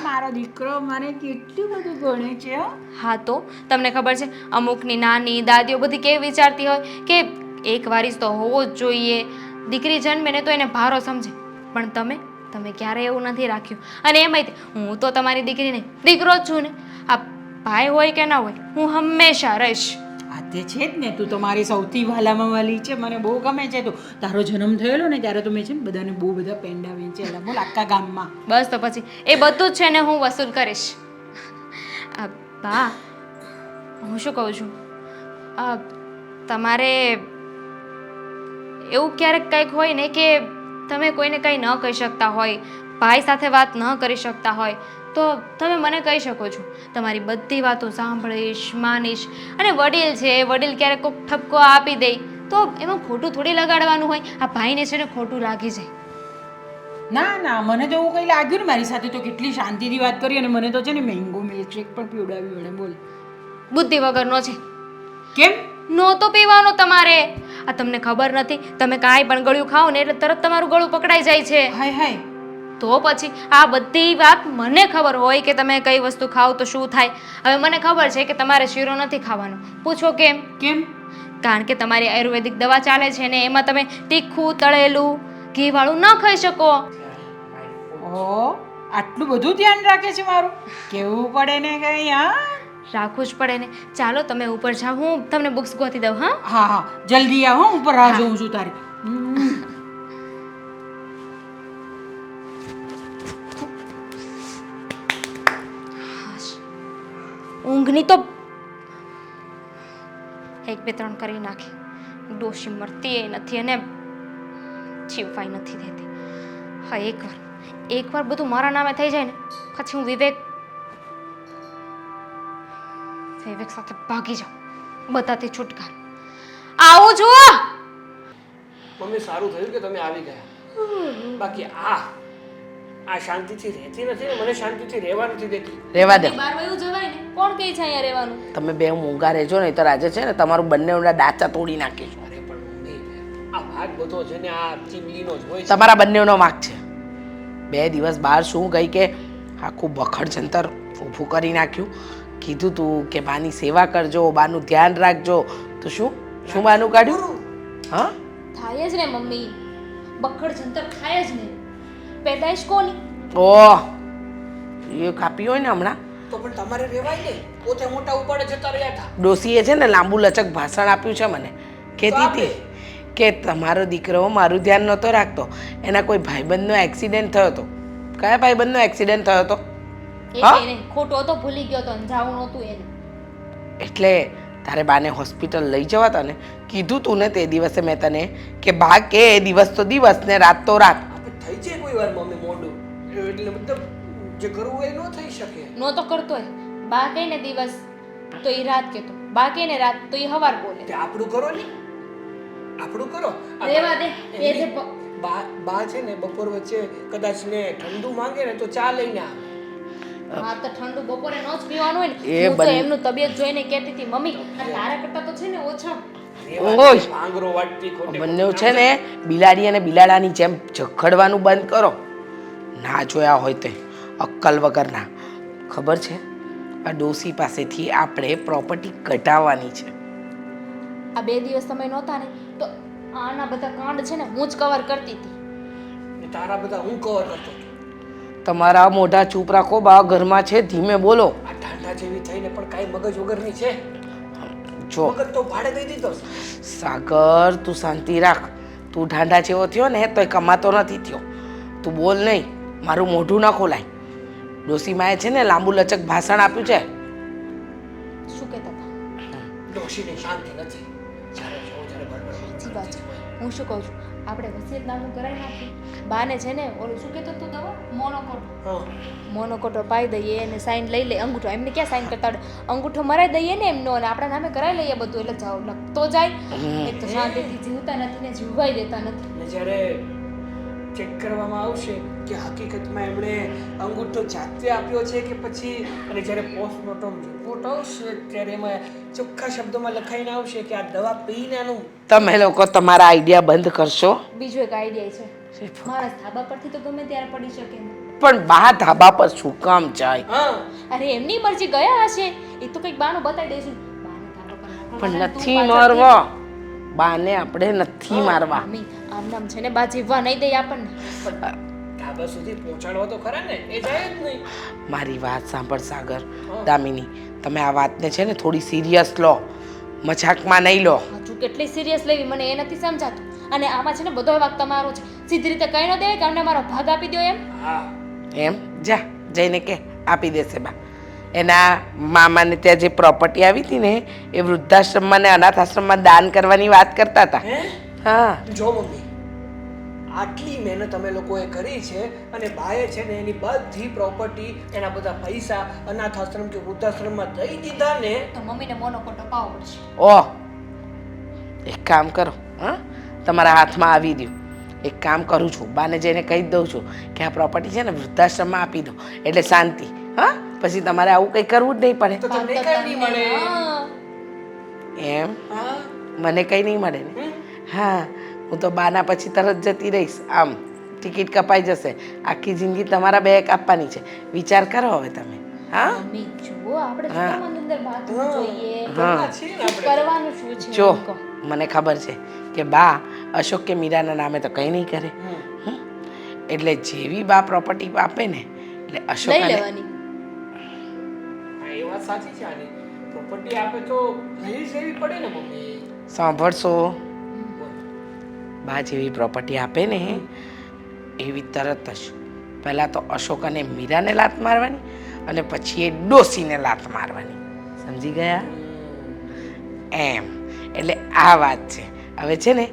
મારો દીકરો મને કેટલું બધું ગણે છે. હા, તો તમને ખબર છે અમુકની નાની દાદીઓ બધી કેવી વિચારતી હોય કે એક વારીસ તો હોવો જ જોઈએ, દીકરી જન્મે ને તો એને ભારો સમજે. પણ તમે ક્યારેય એવું નથી રાખ્યું. અને એમાંય હું તો તમારી દીકરી નહીં, દીકરો જ છું ને. આ ભાઈ હોય કે ના હોય, હું હંમેશા રહીશ. આ તે છે જ ને, તું તો મારી સૌથી વાલામાં વાલી છે. મને બહુ ગમે છે તું. તારો જન્મ થયેલો ને ત્યારે તો મેં છે ને બધાને બહુ બધા પેંડા વેચેલા, બોલ આખા ગામમાં. બસ તો પછી એ બધું જ છે ને હું વસૂલ કરીશ. બા, હું શું કહું છું, તમારે એવું ક્યારેક કંઈક હોય ને કે તમે કોઈને કંઈ ન કહી શકતા હોય, ભાઈ સાથે વાત ન કરી શકતા હોય, તો તમે મને કહી શકો છો. તમારી બધી વાતો સાંભળીશ, માનીશ. અને વડીલ છે, વડીલ ક્યારેક કોઈક ઠપકો આપી દે તો એમાં ખોટું થોડી લગાડવાનું હોય. આ ભાઈને છે ને ખોટું લાગી જાય. ના ના, મને તો એવું કંઈ લાગ્યું ને. મારી સાથે તો કેટલી શાંતિથી વાત કરી અને મને તો છે ને મેંગો મિલ્કશેક પણ પીવડાવ્યું એણે. બોલ, બુદ્ધિ વગરનો છે. કેમ? નહોતો પીવાનો તમારે. આ તમને ખબર નથી, તમે કાંઈ પણ ગળ્યું ખાઓ ને એટલે તરત તમારું ગળું પકડાઈ જાય છે. હાય હાય. તો પછી આ બધી વાત મને ખબર હોય કે તમે કઈ વસ્તુ ખાઓ તો શું થાય. હવે મને ખબર છે કે તમારે શીરો નથી ખાવાનો. પૂછો કેમ? કેમ? કારણ કે તમારી આયુર્વેદિક દવા ચાલે છે ને એમાં તમે તીખું, તળેલું, ઘીવાળું ન ખાઈ શકો. ઓ, આટલું બધું ધ્યાન રાખે છે મારું. કેવું પડે ને કઈ. હા રાખવું જ પડે ને. ચાલો તમે ઉપર જાઓ, હું તમને બુક્સ ગોતી દઉં. હા હા હા, જલ્દી આવ. હું ઉપર રાહ જોઉં છું તારી. ઊંઘની તો 1 2 3 કરી નાખી. ડોશી મરતી નથી અને જીવવાય નથી દેતી. હા, એકવાર બધું મારા નામે થઈ જાય ને પછી હું વિવેક સાથે ભાગી જાઉં. બધાથી છુટકારો. આવું છું. મમ્મી, સારું થયું કે તમે આવી ગયા. બાકી આ શાંતિથી રહેતી નથી ને, મને શાંતિથી રહેવા નથી દેતી. રહેવા દે. બાર વયું જવાય ને. કોણ કહે છે અહીંયા રહેવાનું? તમે બે મૂંગા રહેજો ને તો આજે છે ને તમારું બંનેના દાચા તોડી નાખીશું. અરે પણ મમ્મી, આ ભાગ બધો છે ને આ ચીમલીનો જ હોય છે. તમારા બંનેનો વાંક છે. 2 દિવસ બહાર શું ગઈ કે આખું બખડ જંતર ઊભું કરી નાખ્યું. કીધું તું કે બાની સેવા કરજો, બાનું ધ્યાન રાખજો, તો શું બાનું કાઢ્યું? હા, થાય જ ને મમ્મી. બખડ જંતર થાય જ ને. પેદાઈશ કોની? ઓહ, એ કાપી હોય ને હમણાં. તો પણ તમારે રહેવાય ને. પોતે મોટા ઉપાડે જતા રહ્યા હતા. ડોસીએ છે ને લાંબુ લચક ભાષણ આપ્યું છે મને. કહેતી હતી કે તમારો દીકરો મારું ધ્યાન નહોતો રાખતો, એના કોઈ ભાઈબંધનો એક્સિડન્ટ થયો હતો. કયા ભાઈબંધનો એક્સિડન્ટ થયો હતો? એને ખોટો હતો, ભૂલી ગયો તો જાવું નહોતું એને. એટલે તારે બાને હોસ્પિટલ લઈ જવા હતા ને. કીધું તું ને તે દિવસે મેં તને કે બા કે દિવસ તો દિવસ ને રાત તો રાત. આપણે થઈ જાય કોઈ વાર મમ્મી મોડું, એટલે મતલબ જે કરવું હોય ન થઈ શકે. નહોતો કરતો એ. બા કહે ને દિવસ તો એ રાત કહેતો, બા કહે ને રાત તો એ હવાર બોલે. તે આપણું કરો ને, આપણું કરો. રેવા દે. એ જે બા છે ને બપોર વચ્ચે કદાચ ને ઠંડુ માંગે ને તો ચા લઈને આવે. હા, તો ઠંડુ બપોરે ન જ પીવાનું હોય એ ને. હું તો બંને- એમનું તબિયત જોઈને કહેતી હતી મમ્મી આ તારા કરતા તો છે ને ઓછા. ઓય, આંગરો વાટતી ખોટે બંને છે ને બિલાડી અને બિલાડાની જેમ ઝઘડવાનું બંધ કરો. ના જોયા હોય તે અક્કલ વગરના. ખબર છે, આ ડોસી પાસેથી આપણે પ્રોપર્ટી કઢાવવાની છે. આ 2 દિવસ સમય નહોતા ને તો આના બધા કાંડ છે ને હું જ કવર કરતી હતી. ને તારા બધા હું કવર કરતો હતો. તમારા મોઢા ચૂપ રાખો, બા ઘરમાં છે, ધીમે બોલો. આ ઠાંડા જેવી થઈને પણ કાંઈ મગજ વગરની છે. જો મગજ તો ભાડે દઈ દીધો. સાગર, તું શાંતિ રાખ. તું ઢાંડા જેવો થયો ને તોય કમાતો નથી થયો. તું બોલ નહીં, મારું મોઢું ના ખોલાય. ડોસીમાએ છે ને લાંબુ લચક ભાષણ આપ્યું છે. શું કહેતા હતા? ડોશીને શાંતિ નથી. જ્યારે જોવો ત્યારે બળબડ સાચી વાત છે. હું શું કહું છું, આપણે વસિયતનામું કરાવી નાખીએ. બાને છે ને ઓલું શું કહેતો તું દવા મોનોકોટો. હા, મોનોકોટો પાઈ દઈએ અને સાઈન લઈ લે. અંગૂઠો એમને ક્યાં સાઈન કરતા આવડે? અંગૂઠો મરાઈ દઈએ ને એમનો અને આપણા નામે કરાવી લઈએ બધું. એટલે જાઓ લખતો જાય. એક તો શાંતિથી જીવતા નથી ને જીવવાય દેતા નથી. ને જ્યારે ચેક કરવામાં આવશે કે હકીકતમાં એમણે અંગૂઠો જાતે આપ્યો છે કે પછી, અને જ્યારે પોસ્ટમોર્ટમ રિપોર્ટ આવશે ત્યારે એમાં ચોખ્ખા શબ્દોમાં લખાઈને આવશે કે આ દવા પીને આનું. તમે લોકો તમારા આઈડિયા બંધ કરશો. બીજો એક આઈડિયા છે. મારા ધાબા પરથી તો ગમે ત્યારે પડી શકે એમ. પણ બા ધાબા પર શું કામ જાય? હા, અરે એમની મરજી ગયા હશે. એ તો કંઈક બાનું બતાવી દઈશું. બાને ધાબા પર પણ નાખવાના, તું નથી પાછળથી- મારવા. બાને આપણે નથી મારવા. મમ્મી, આમ નામ છે ને બા જીવવા નહીં દે આપણને. ધાબા સુધી પહોંચાડવા તો ખરા ને, એ જાય જ નહીં. મારી વાત સાંભળ સાગર, દામિની, તમે આ વાતને છે ને થોડી સિરિયસ લો, મજાકમાં નહીં લો. હજુ કેટલી સિરિયસ લેવી મને એ નથી સમજાતું. અને આમાં છે ને બધો વાક તમારો છે. સીધી રીતે કહી ન દેવાય કે અમને મારો ભાગ આપી દો એમ. હા, એમ જા જઈને કે આપી દેશે બા. એના મામાને ત્યાં જે પ્રોપર્ટી આવી હતી ને એ વૃદ્ધાશ્રમમાં ને અનાથ આશ્રમમાં દાન કરવાની વાત કરતા હતા. હે હા જો મમ્મી, આટલી મહેનત અમે લોકોએ કરી છે અને બાએ છે ને એની બધી પ્રોપર્ટી, એના બધા પૈસા અનાથ આશ્રમ કે વૃદ્ધાશ્રમમાં દઈ દીધા ને. તો મમ્મીને મોનોકોટો પાવો પડશે. ઓહ, એક કામ કરો, હા, તમારા હાથમાં આવી રહ્યું. એક કામ કરું છું, બાને જઈને કહી જ દઉં છું કે આ પ્રોપર્ટી છે ને વૃદ્ધાશ્રમમાં આપી દો એટલે શાંતિ. હા, પછી તમારે આવું કંઈ કરવું જ નહીં પડે. તો તમને કઈ નહીં મળે. એમ હા મને કંઈ નહીં મળે ને? હા, હું તો બાના પછી તરત જતી રહીશ. આમ ટિકિટ કપાઈ જશે. આખી જિંદગી તમારા બે આપવાની છે. વિચાર કરો હવે તમે. હા મમ્મી જુઓ આપણે જુદામાં અંદર બાથરૂમ જોઈએ. હા છે ને આપણે. કરવાનું શું છે? જો એમ કહો. મને ખબર છે કે બા અશોક કે મીરાના નામે તો કંઈ નહીં કરે. હમ? એટલે જેવી બા પ્રોપર્ટી આપે ને એટલે અશોક લઈ લેવાની. હા, એ વાત સાચી છે. આની પ્રોપર્ટી આપે તો લઈ જ લેવી પડે ને મમ્મી. સાંભળશો, બા જેવી પ્રોપર્ટી આપે ને એવી તરત જ પહેલાં તો અશોક અને મીરાને લાત મારવાની અને પછી એ ડોસીને લાત મારવાની. સમજી ગયા? એમ એટલે આ વાત છે. હવે છે ને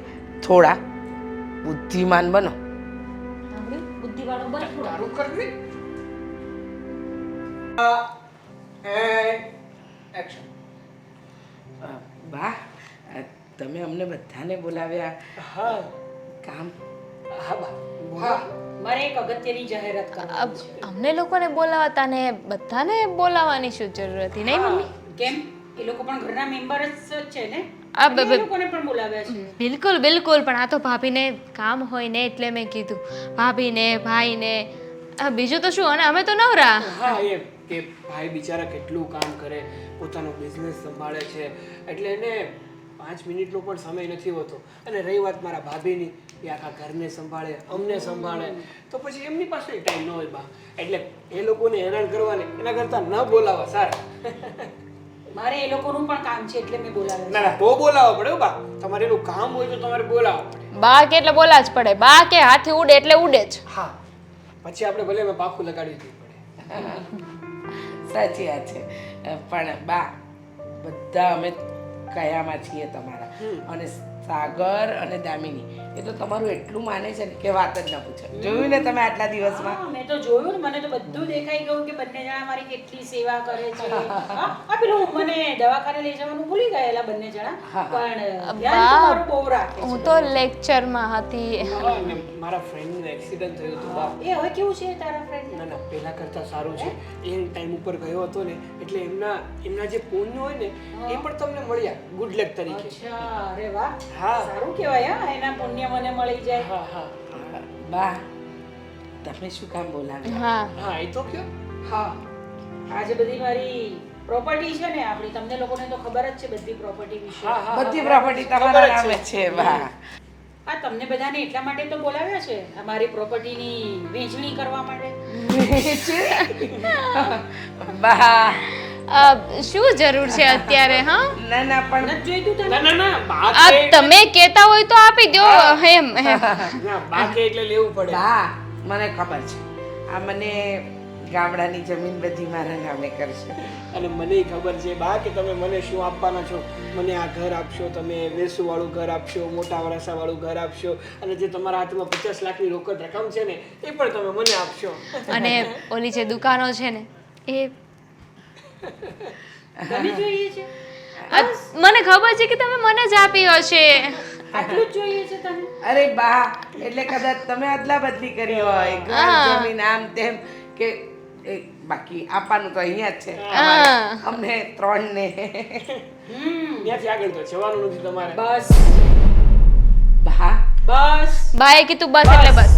થોડા બુદ્ધિમાન બનો. સાંભળ્યું? બુદ્ધિવાળો બન થોડો. તારું કરવી. એક્શન. બા તમે અમને બધાને બોલાવ્યા. હા કામ હા બા. હા, મારે એક અગત્યની જાહેરાત કરવાની છે. અમને લોકોને બોલાવતા ને બધાને બોલાવવાની શું જરૂર હતી નહીં મમ્મી? કેમ? એ લોકો પણ ઘરના મેમ્બર જ છે ને? આ બ- બ- એ લોકોને પણ બોલાવ્યા છે. બિલકુલ બિલકુલ, પણ આ તો ભાભીને કામ હોય ને એટલે મેં કીધું. ભાભીને ભાઈને બીજું તો શું, અને અમે તો નવરા. હા એમ કે ભાઈ બિચારા કેટલું કામ કરે, પોતાનો બિઝનેસ સંભાળે છે, એટલે એને 5 મિનિટનો પણ સમય નથી હોતો. અને રહી વાત મારા ભાભીની, એ આખા ઘરને સંભાળે, અમને સંભાળે, તો પછી એમની પાસે ટાઈમ ન હોય બા. એટલે એ લોકોને હેરાન કરવાને એના કરતાં ન બોલાવા સારા. મારે એ લોકોનું પણ કામ છે એટલે મેં બોલાવ્યા ના ના, તો બોલાવવા પડે હો બા. તમારે એનું કામ હોય તો તમારે બોલાવવા પડે. બા કે એટલે બોલા જ પડે. બા કે હાથી ઉડે એટલે ઉડે જ. હા, પછી આપણે ભલે એમાં પાખું લગાડી દેવું પડે. સાચી વાત છે. પણ બા બધા અમે કયામાં છીએ તમારા. અને સાગર અને દામિની એ તો તમારું એટલું માને છે ને કે વાત જ ન પૂછો. જોયું ને તમે આટલા દિવસમાં? હા, મેં તો જોયું ને, મને તો બધું દેખાઈ ગયું કે બંને જણા મારી કેટલી સેવા કરે છે. હા, આ પેલું મને દવાખાને લઈ જવાનું ભૂલી ગયેલા બંને જણા, પણ ધ્યાન તો મારું બહુ રાખે છે. હું તો લેક્ચરમાં હતી. હા, અને મારા ફ્રેન્ડનું એક્સિડન્ટ થયું હતું બા. એ હવે કેવું છે તારા ફ્રેન્ડ? ના ના, પહેલા કરતાં સારું છે. એ ટાઈમ ઉપર ગયો હતો ને એટલે એમના જે પુણ્ય હોય ને એ પણ તમને મળ્યા ગુડ લક તરીકે. અચ્છા, અરે વાહ, હા. સારું કહેવાય. હા, એના પુણ્ય મને મળી જાય. હા હા બા તમે શું કામ બોલાવ્યા? હા હા, એ તો કયો. હા, આજે બધી મારી પ્રોપર્ટી છે ને આપણી, તમને લોકોને તો ખબર જ છે બધી પ્રોપર્ટી વિશે. હા હા બધી પ્રોપર્ટી તમારા નામે છે. બા આ તમને બધાને એટલા માટે તો બોલાવ્યા છે, આ મારી પ્રોપર્ટીની વહેંચણી કરવા માટે. બા શું જરૂર છે અત્યારે? હા ના ના પણ નથી જોઈતું તને? ના ના ના, બા આ કે તમે કહેતા હોય તો આપી દો. એમ એમ. ના, બા કે એટલે લેવું પડે. બા મને ખબર છે આ મને ગામડાની જમીન બધી મારા નામે કરશે. અને મને ખબર છે બા કે તમે મને શું આપવાના છો. મને આ ઘર આપશો, તમે વેસુ વાળું ઘર આપશો, મોટા વરાસા વાળું ઘર આપશો, અને જે તમારા હાથમાં 50 લાખની રોકડ રકમ છે ને એ પણ તમે મને આપશો. અને ઓલી જે દુકાનો છે ને એ તને જોઈએ છે? મને ખબર છે કે તમે મને જ આપી હશે. આટલું જ જોઈએ છે તને? અરે બા એટલે કદાચ તમે અદલા બદલી કરી હોય, ઘર જમીન આમ તેમ, કે બાકી આપવાનું તો અહીંયા જ છે અમને 3 ને. ત્યાંથી આગળ તો જવાનું નથી તમારે. બસ બા બસ, બાએ કીધું બસ એટલે બસ.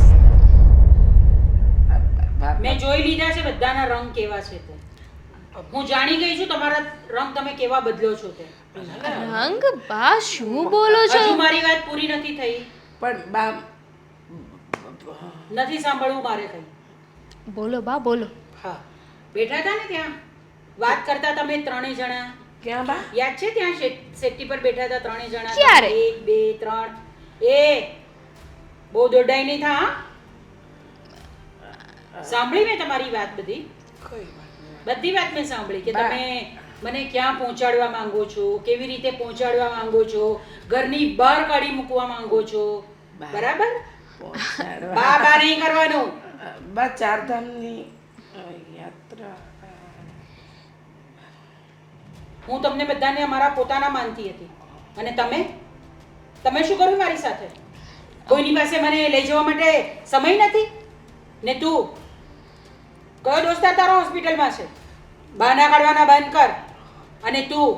બા મેં જોઈ લીધા છે બધાના રંગ કેવા છે તે. હું જાણી ગઈ છું તમારા રંગ તમે કેવા બદલો છો તે. રંગ? બા શું બોલો છો? હજુ મારી વાત પૂરી નથી થઈ. પણ બા નથી સાંભળવું મારે કઈ. બોલો બા બોલો. હા, બેઠા હતા ને ત્યાં, વાત કરતા તમે 3 જણા. ક્યાં બા? યાદ છે? ત્યાં સેટી પર બેઠા હતા 3 જણા. ક્યારે? 1 2 3. એ બહુ દોડાઈ નહીં થા. હા, સાંભળી મેં તમારી વાત બધી. કઈ વાત નહીં. બધી વાત મેં સાંભળી કે તમે મને ક્યાં પહોંચાડવા માંગો છો, કેવી રીતે પહોંચાડવા માંગો છો, ઘરની બહાર કાઢી મૂકવા માંગો છો, બરાબર? પહોંચાડવા બા બા નહીં કરવાનું. બા ચારધામની યાત્રા હું તમને બધાને અમારા પોતાના માનતી હતી અને તમે શું કર્યું મારી સાથે? કોઈની પાસે મને લઈ જવા માટે સમય નથી ને. તું કયો દોસ્તાર તારો હોસ્પિટલમાં છે? બહાના કાઢવાના બંધ કર. અને તું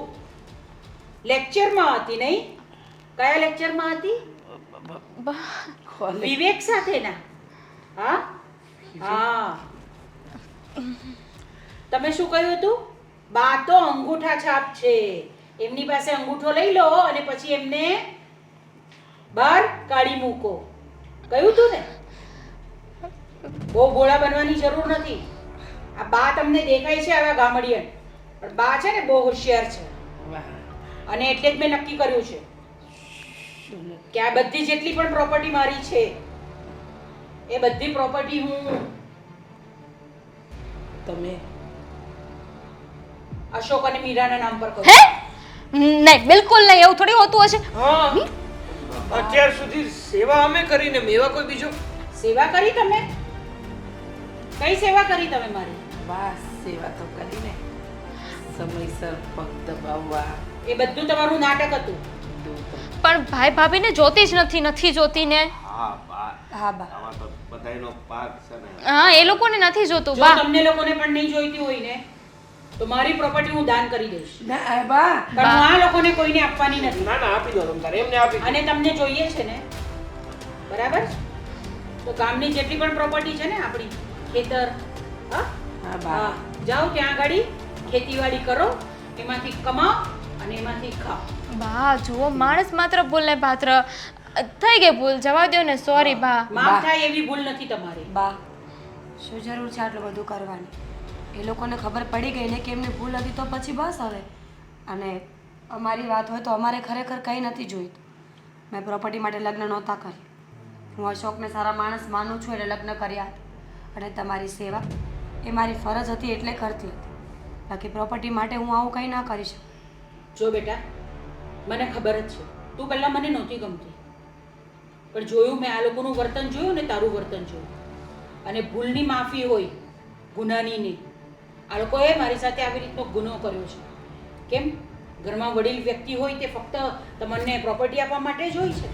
લેક્ચરમાં હતી નહીં? કયા લેક્ચરમાં હતી? વિવેક સાથેના. હા હા. તમે શું કહ્યું હતું? બા તો અંગૂઠા છાપ છે, એમની પાસે અંગૂઠો લઈ લો અને પછી એમને બહાર કાઢી મૂકો. કહ્યું તું ને? બહુ ભોળા બનવાની જરૂર નથી. આ બા તમને દેખાય છે આવા ગામડિયન, પણ બા છે ને બહુ હોશિયાર છે. અને એટલે જ મેં નક્કી કર્યું છે કે આ બધી જેટલી પણ પ્રોપર્ટી મારી છે એ બધી પ્રોપર્ટી હું તમે અશોક અને મીરાના નામ પર કરું. હે નહીં, બિલકુલ નહીં. એવું થોડી હોતું હશે. હા, અત્યાર સુધી સેવા અમે કરીને મેવા કોઈ બીજો? સેવા કરી તમે? કઈ સેવા કરી તમે મારી? બસ સેવા તો કરીને સમયસર પગ દબાવવા એ બધું તમારું નાટક હતું. પણ ભાઈ ભાભીને જોતી જ નથી જોતી ને. હા બા, હા બા, આમાં તો બધાયનો પાક છે ને. હા, એ લોકોને નથી જોતું. જો બા, તમને લોકોને પણ નહીં જોઈતી હોય ને તો મારી પ્રોપર્ટી હું દાન કરી દઈશ, ના બા પણ હું આ લોકોને કોઈને આપવાની નથી. ના ના, આપી દો તમ તારે, એમને આપી દો. અને તમને જોઈએ છે ને, બરાબર? તો ગામની જેટલી પણ પ્રોપર્ટી છે ને આપણી, ખેતર, હા હા બા હા, જાઓ ત્યાં આગળ ખેતીવાડી કરો, એમાંથી કમાઓ અને એમાંથી ખાઓ. બા જુઓ, માણસ માત્ર ભૂલ ને પાત્ર. થઈ ગઈ ભૂલ, જવા દો ને. સોરી બા. માફ થાય એવી ભૂલ નથી તમારી. બા શું જરૂર છે આટલું બધું કરવાની? એ લોકોને ખબર પડી ગઈ ને કે એમની ભૂલ હતી તો પછી બસ હવે. અને અમારી વાત હોય તો અમારે ખરેખર કંઈ નથી જોઈતું. મેં પ્રોપર્ટી માટે લગ્ન નહોતા કર્યા. હું અશોકને સારા માણસ માનું છું એટલે લગ્ન કર્યા હતા. અને તમારી સેવા એ મારી ફરજ હતી એટલે કરતી હતી. બાકી પ્રોપર્ટી માટે હું આવું કંઈ ના કરી શકું. જો બેટા, મને ખબર જ છે તું પહેલાં મને નહોતી ગમતી, પણ જોયું મેં, આ લોકોનું વર્તન જોયું ને તારું વર્તન જોયું, અને ભૂલની માફી હોય, ગુનાની નહીં. આ લોકોએ મારી સાથે આવી રીતનો ગુનો કર્યો છે. કેમ? ઘરમાં વડીલ વ્યક્તિ હોય તે ફક્ત તમને પ્રોપર્ટી આપવા માટે જ હોય છે.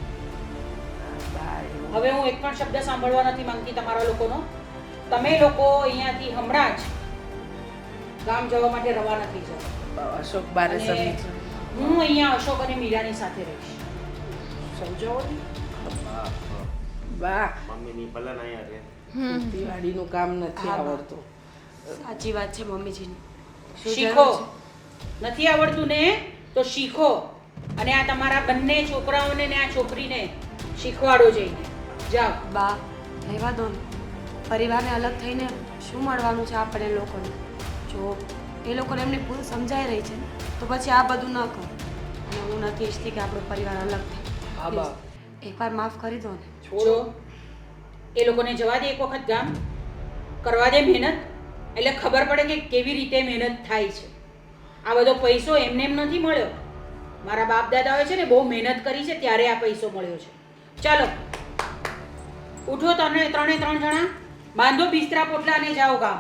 હવે હું એક પણ શબ્દ સાંભળવા નથી માંગતી તમારા લોકોનો. તમે લોકો અહીંયાથી હમણાં જ ગામ જવા માટે રવાના થઈ જાઓ. અશોક બારે અને સમજો હું અહીંયા અશોક અને મીરાની સાથે રહીશ. સમજાવો ને? બા મમ્મીની ભલે ને અહીંયા રહે. ખેતીવાડીનું કામ નથી હા, બા. આવડતું. સાચી વાત છે મમ્મીજીની. શું શીખો. જરૂર છે? નથી આવડતું ને તો શીખો. અને આ તમારા બંને છોકરાઓને ને આ છોકરીને શીખવાડો જઈને. જાઓ. બા રહેવા દો ને. પરિવારને અલગ થઈને શું મળવાનું છે આપણે લોકોને? જો એ લોકોને એમની ભૂલ સમજાઈ રહી છે ને તો પછી આ બધું ન કરો. અને હું નથી ઈચ્છતી કે આપણો પરિવાર અલગ હા થાય. બા. એકવાર માફ કરી દો ને. જો એ લોકોને જવા દે એક વખત ગામ, કરવા દે મહેનત, એટલે ખબર પડે કે કેવી રીતે મહેનત થાય છે. આ બધો પૈસો એમને એમ નથી મળ્યો. મારા બાપ દાદાઓએ છે ને બહુ મહેનત કરી છે ત્યારે આ પૈસો મળ્યો છે. ચાલો ઉઠો, તમે ત્રણે ત્રણ જણા બાંધો બિસ્તરા પોટલા અને જાઓ ગામ.